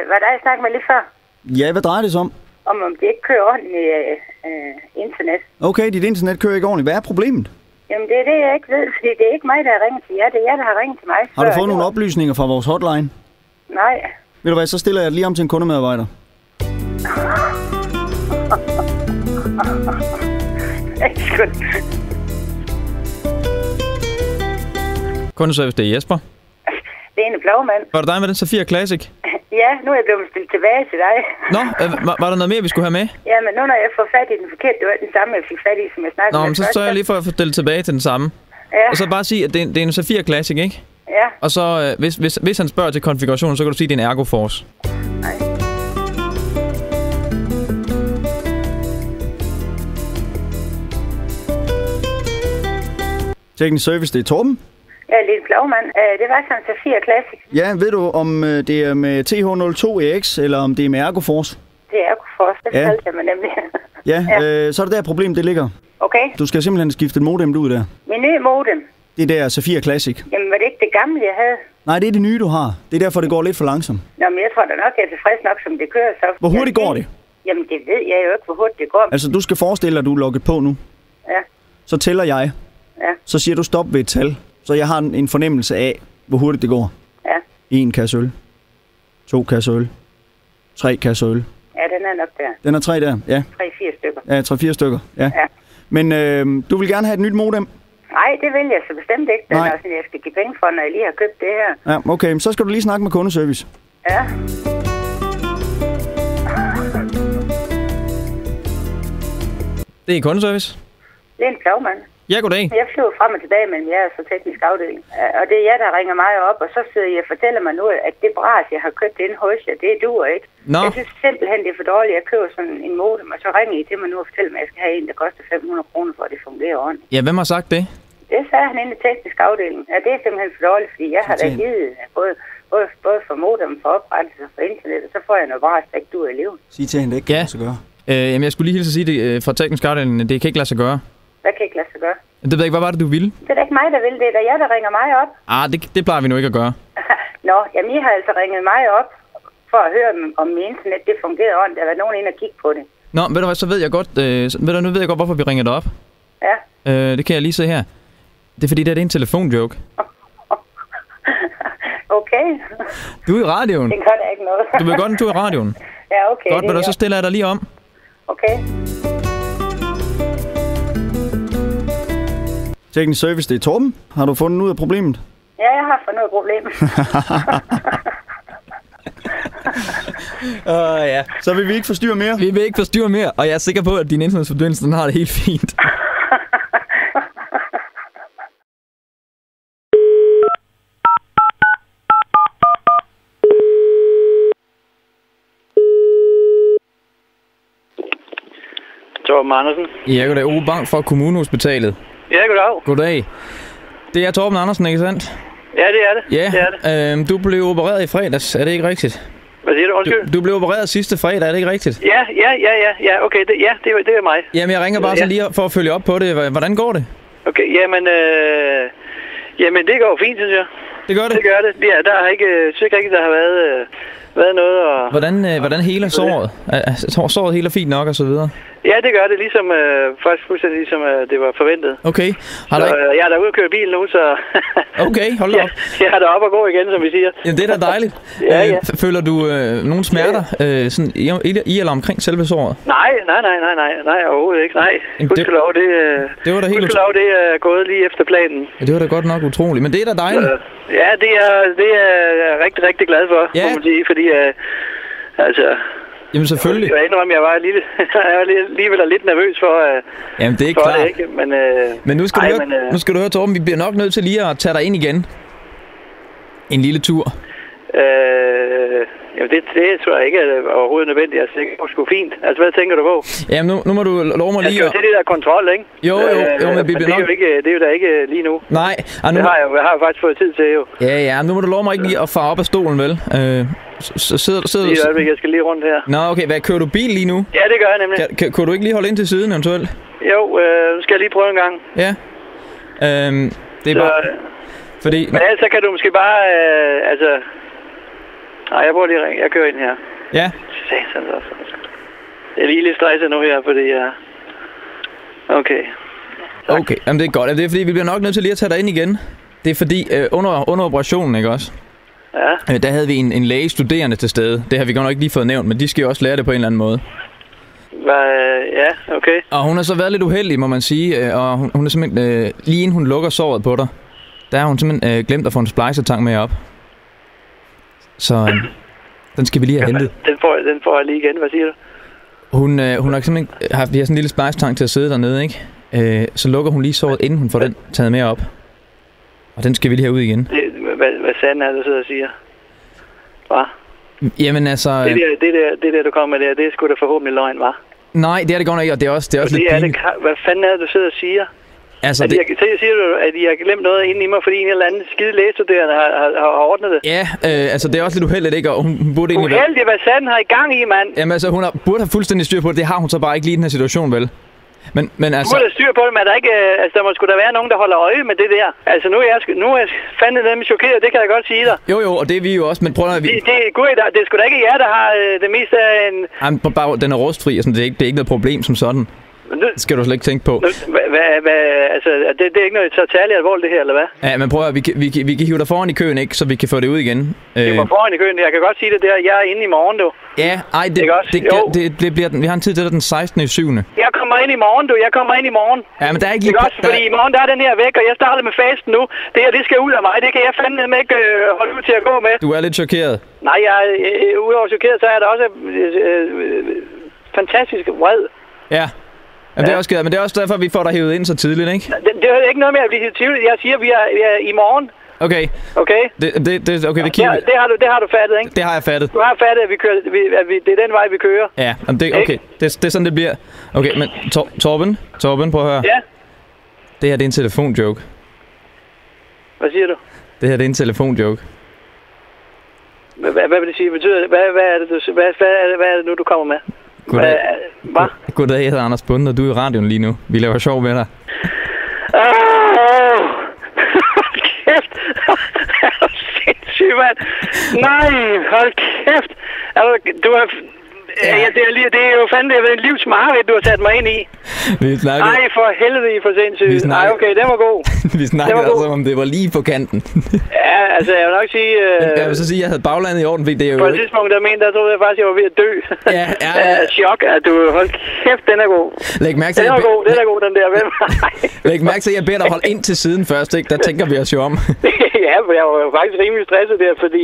hvad der jeg snakkede med lige før? Ja, hvad drejer det sig om? Om det ikke kører ordentligt internet. Okay, dit internet kører ikke ordentligt. Hvad er problemet? Jamen, det er det, jeg ikke ved, fordi det er ikke mig, der har ringet til jer. Det er jer, der har ringet til mig. Har du fået nogle oplysninger fra vores hotline? Nej. Ved du hvad, så stiller jeg lige om til en kundemedarbejder. Kundeservice, det er Jesper. Det er en Blåmand. Var det dig med den Safir Classic? Ja, nu er jeg blevet stillet tilbage til dig. Nå, var der noget mere, vi skulle have med? Ja, men nu når jeg får fat i den forkerte, det var den samme, jeg fik fat i, som jeg snakkede med. Nå, men så står jeg lige for at få stillet tilbage til den samme. Ja. Og så bare sige, at det er en Safir Classic, ikke? Ja. Og så, hvis han spørger til konfigurationen, så kan du sige, at det er en Ergoforce. Nej. Teknisk service, det er Torben. Ja, Lene Blåmand. Det var sådan en Safir Classic. Ja, ved du, om det er med TH02EX, eller om det er med Ergoforce? Det er Ergoforce, det fortalte jeg mig nemlig. Ja, så er det der problem, det ligger. Okay. Du skal simpelthen skifte et modem ud der. Min nye modem? Det der Safir Classic. Jamen, var det ikke det gamle, jeg havde? Nej, det er det nye, du har. Det er derfor, det går lidt for langsomt. Nå, men jeg tror da nok, jeg er tilfreds nok, som det kører så. Hvor hurtigt går det? Jamen, det ved jeg jo ikke, hvor hurtigt det går. Altså, du skal forestille dig, at du er logget på nu. Ja. Så tæller jeg. Ja. Så siger du stop ved et tal. Så jeg har en fornemmelse af, hvor hurtigt det går. Ja. 1 kasse øl. 2 kasse øl. 3 kasse øl. Ja, den er nok der. Den er 3 der, ja. 3-4 stykker. Ja, 3-4 stykker, ja. Ja. Men du vil gerne have et nyt modem? Nej, det vil jeg så bestemt ikke. Den er sådan, jeg skal give penge for, når jeg lige har købt det her. Ja, okay. Så skal du lige snakke med kundeservice. Ja. Det er kundeservice. Det er en Blåmand. Ja, goddag. Jeg flyver frem og tilbage mellem jer og så teknisk afdeling. Og det er jer, der ringer mig op, og så sidder jeg og fortæller mig nu, at det bras, jeg har købt ind hos jer, det duer ikke. Nå. Jeg synes simpelthen, det er for dårligt. Jeg køber sådan en modem, og så ringer I til mig nu og fortæller mig, at jeg skal have en, der koster 500 kroner, for at det fungerer ordentligt. Ja, hvem har sagt det? Det sagde han inde i teknisk afdeling. Ja, det er simpelthen for dårligt, fordi jeg har da givet både for modem, for oprettelse og for internet, og så får jeg noget bras, der ikke duer i livet. Sig til hende, det ikke kan lade sig gøre. Jamen, jeg skulle lige hilse at sige det fra teknisk afdeling, det kan ikke lade sig gøre. Hvad kan ikke lade sig gøre? Det ved jeg ikke, hvad var det, du ville? Det er da ikke mig, der vil det. Det er jer, der ringer mig op. Det plejer vi nu ikke at gøre. Nå, jamen I har altså ringet mig op for at høre, om min internet det fungerede ordentligt. Der var nogen inde og kigge på det. Nå, ved du hvad, så ved jeg godt, nu ved jeg godt, hvorfor vi ringer dig op. Ja. Det kan jeg lige se her. Det er fordi, det er en telefonjoke. Okay. Du er i radioen. Det gør da ikke noget. Du ved godt, at du er i radioen. Ja, okay. Godt, men så stiller jeg dig lige om. Okay. Teknisk service, det er Torben. Har du fundet ud af problemet? Ja, jeg har fundet ud af problemet. Ja. Så vil vi ikke forstyrre mere? Vi vil ikke forstyrre mere, og jeg er sikker på, at din internetforbindelse den har det helt fint. Torben Andersen. Ja, goddag. Ove Bang fra Kommunehospitalet. Ja, goddag. Goddag. Det er Torben Andersen, ikke sandt? Ja, det er det. Ja, det er det. Du blev opereret i fredags, er det ikke rigtigt? Hvad siger du? Undskyld? Du blev opereret sidste fredag, er det ikke rigtigt? Ja, okay, det er mig. Jamen, jeg ringer bare så lige for at følge op på det. Hvordan går det? Okay, jamen det går fint, synes jeg. Det gør det? Det gør det. Ja, der har ikke, synes ikke der har været noget og... Hvordan heler såret? Såret heler fint nok og så videre? Ja, det gør det, ligesom faktisk fuldstændig ligesom det var forventet. Okay. Jeg er derude og kører bil nu, så... Okay, hold da op. Jeg er deroppe og gå igen, som vi siger. Jamen, det er da dejligt. Ja. Føler du nogle smerter sådan i eller omkring selve såret? Nej, overhovedet ikke. Nej, gudskelov, det var da helt gudskelov, det er gået lige efter planen. Ja, det var da godt nok utroligt, men det er da dejligt. Ja, det er jeg rigtig, rigtig glad for, må man sige, fordi altså... Jamen selvfølgelig. Jeg indrømmer, jeg var alligevel lidt nervøs for... Jamen det er ikke klart. Ikke, men nu skal du høre, Torben, vi bliver nok nødt til lige at tage dig ind igen. En lille tur. Jamen det tror jeg ikke er overhovedet nødvendigt. Altså, det er sgu fint. Altså, hvad tænker du på? Jamen, nu må du love mig lige... Jeg skal jo til det der kontrol, ikke? Jo, men vi bliver nok... Det er jo da ikke lige nu. Nej. Det har jeg faktisk fået tid til, jo. Ja, nu må du love mig ikke lige at fare op af stolen, vel? Så sidder du... Jeg skal lige rundt her. Nå, okay. Kører du bil lige nu? Ja, det gør jeg nemlig. Kan du ikke lige holde ind til siden, eventuelt? Jo, nu skal jeg lige prøve en gang. Ja. Det er bare... Fordi... Men ellers så kan du måske bare... Nej, jeg prøver lige at ringe. Jeg kører ind her. Ja. Satans også. Jeg er lige lidt stresset nu her, fordi jeg... Okay. Okay, jamen det er godt. Det er fordi, vi bliver nok nødt til lige at tage dig ind igen. Det er fordi, under operationen, ikke også? Ja. Der havde vi en læge studerende til stede. Det har vi godt nok ikke lige fået nævnt, men de skal jo også lære det på en eller anden måde. Ja, okay. Og hun har så været lidt uheldig, må man sige. Og hun er simpelthen, lige inden hun lukker såret på dig, der har hun simpelthen glemt at få en splicertang med op. Så den skal vi lige have hentet. Den får jeg lige igen. Hvad siger du? Hun har simpelthen haft, vi har sådan en lille splicertang til at sidde dernede, ikke? Så lukker hun lige såret, inden hun får den taget med op. Og den skal vi lige have ud igen. Hvad sanden er, du sidder og siger? Hvad? Jamen altså... Det der, du kommer med der, det er sgu da forhåbentlig løgn, hva'? Nej, det er det godt nok, og det er også lidt pinligt. Hvad fanden er det, du sidder og siger? Altså, siger du, at I har glemt noget inde i mig, fordi en eller anden skide lægestuderende har ordnet det? Ja, altså det er også lidt uheldigt, ikke? Og hun burde egentlig... Uheldigt? Hvad sanden har I gang i, mand? Jamen altså, hun burde have fuldstændig styr på det. Det har hun så bare ikke lige i den her situation, vel? Men altså... Du burde have styr på det, men der må sgu da være nogen, der holder øje med det der. Altså, nu er jeg fandme nemlig chokeret, det kan jeg godt sige dig. Jo, og det er vi jo også, men prøv at... Det er sgu da ikke jer, der har det meste af en... Jamen, bare den er rustfri, og sådan, det er ikke noget problem som sådan. Det skal du slet ikke tænke på. Altså, det er ikke noget så særligt alvorligt det her, eller hvad? Ja, men prøv at vi kan hive dig foran i køen, ikke? Så vi kan få det ud igen. Det var foran i køen, jeg kan godt sige det der. Jeg er inde i morgen, du. Ja, det bliver den. Vi har en tid til den 16. i 7. Jeg kommer ind i morgen, du. Ja, men der er ikke lige... Fordi i morgen der er den her væk, og jeg starter med fasten nu. Det her, det skal ud af mig. Det kan jeg fandme ikke holde ud til at gå med. Du er lidt chokeret. Nej, udover chokeret, så er der også fantastisk vred. Ja. Men det er også, men det er også derfor, vi får dig hævet ind så tidligt, ikke? Det er ikke noget med at blive tidligt. Jeg siger, vi er i morgen. Okay. Okay? Okay, vi kigger... Det har du fattet, ikke? Det har jeg fattet. Du har fattet, at det er den vej, vi kører. Ja, okay. Det er sådan, det bliver. Okay, men Torben, prøv at høre. Ja? Det her, det er en telefonjoke. Hvad siger du? Det her, det er en telefonjoke. Hvad vil det sige? Hvad er det nu, du kommer med? Goddag, jeg hedder Anders Bunde, og du er i radioen lige nu. Vi laver sjov med dig. Kæft! Er du sindssyg, mand? Nej, hold kæft! Du er... Ja, det er jo fandme en livsmareridt, du har sat mig ind i. Ej, for helvede, I er for sindssygt. Nej, okay, den var god. Vi snakkede altså om, det var lige på kanten. Ja, altså, jeg vil nok sige... Jeg vil så sige, at jeg havde baglandet i orden, fordi det er jo... På et tidspunkt, der troede jeg faktisk, at jeg var ved at dø. Ja. Chok, at du... Hold kæft, den er god. Læg mærke til, den er god, den der. Læg mærke til, at jeg beder dig holde ind til siden først, ikke? Der tænker vi os jo om. Ja, for jeg var jo faktisk rimelig stresset der, fordi...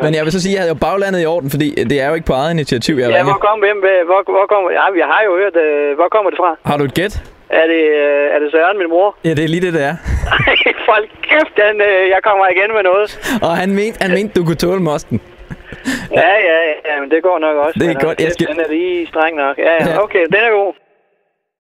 Men jeg vil så sige, at jeg havde jo baglandet i orden, fordi det er jo ikke på eget initiativ, jeg ringer. Hvor kommer... Ja, jeg har jo hørt... Hvor kommer det fra? Har du et gæt? Er det Søren, min mor? Ja, det er lige det, er. Ej, folk kæft, jeg kommer igen med noget. Og han mente, du kunne tåle mosten. Ja, men det går nok også. Det er godt. Den er lige streng nok. Ja, okay, den er god.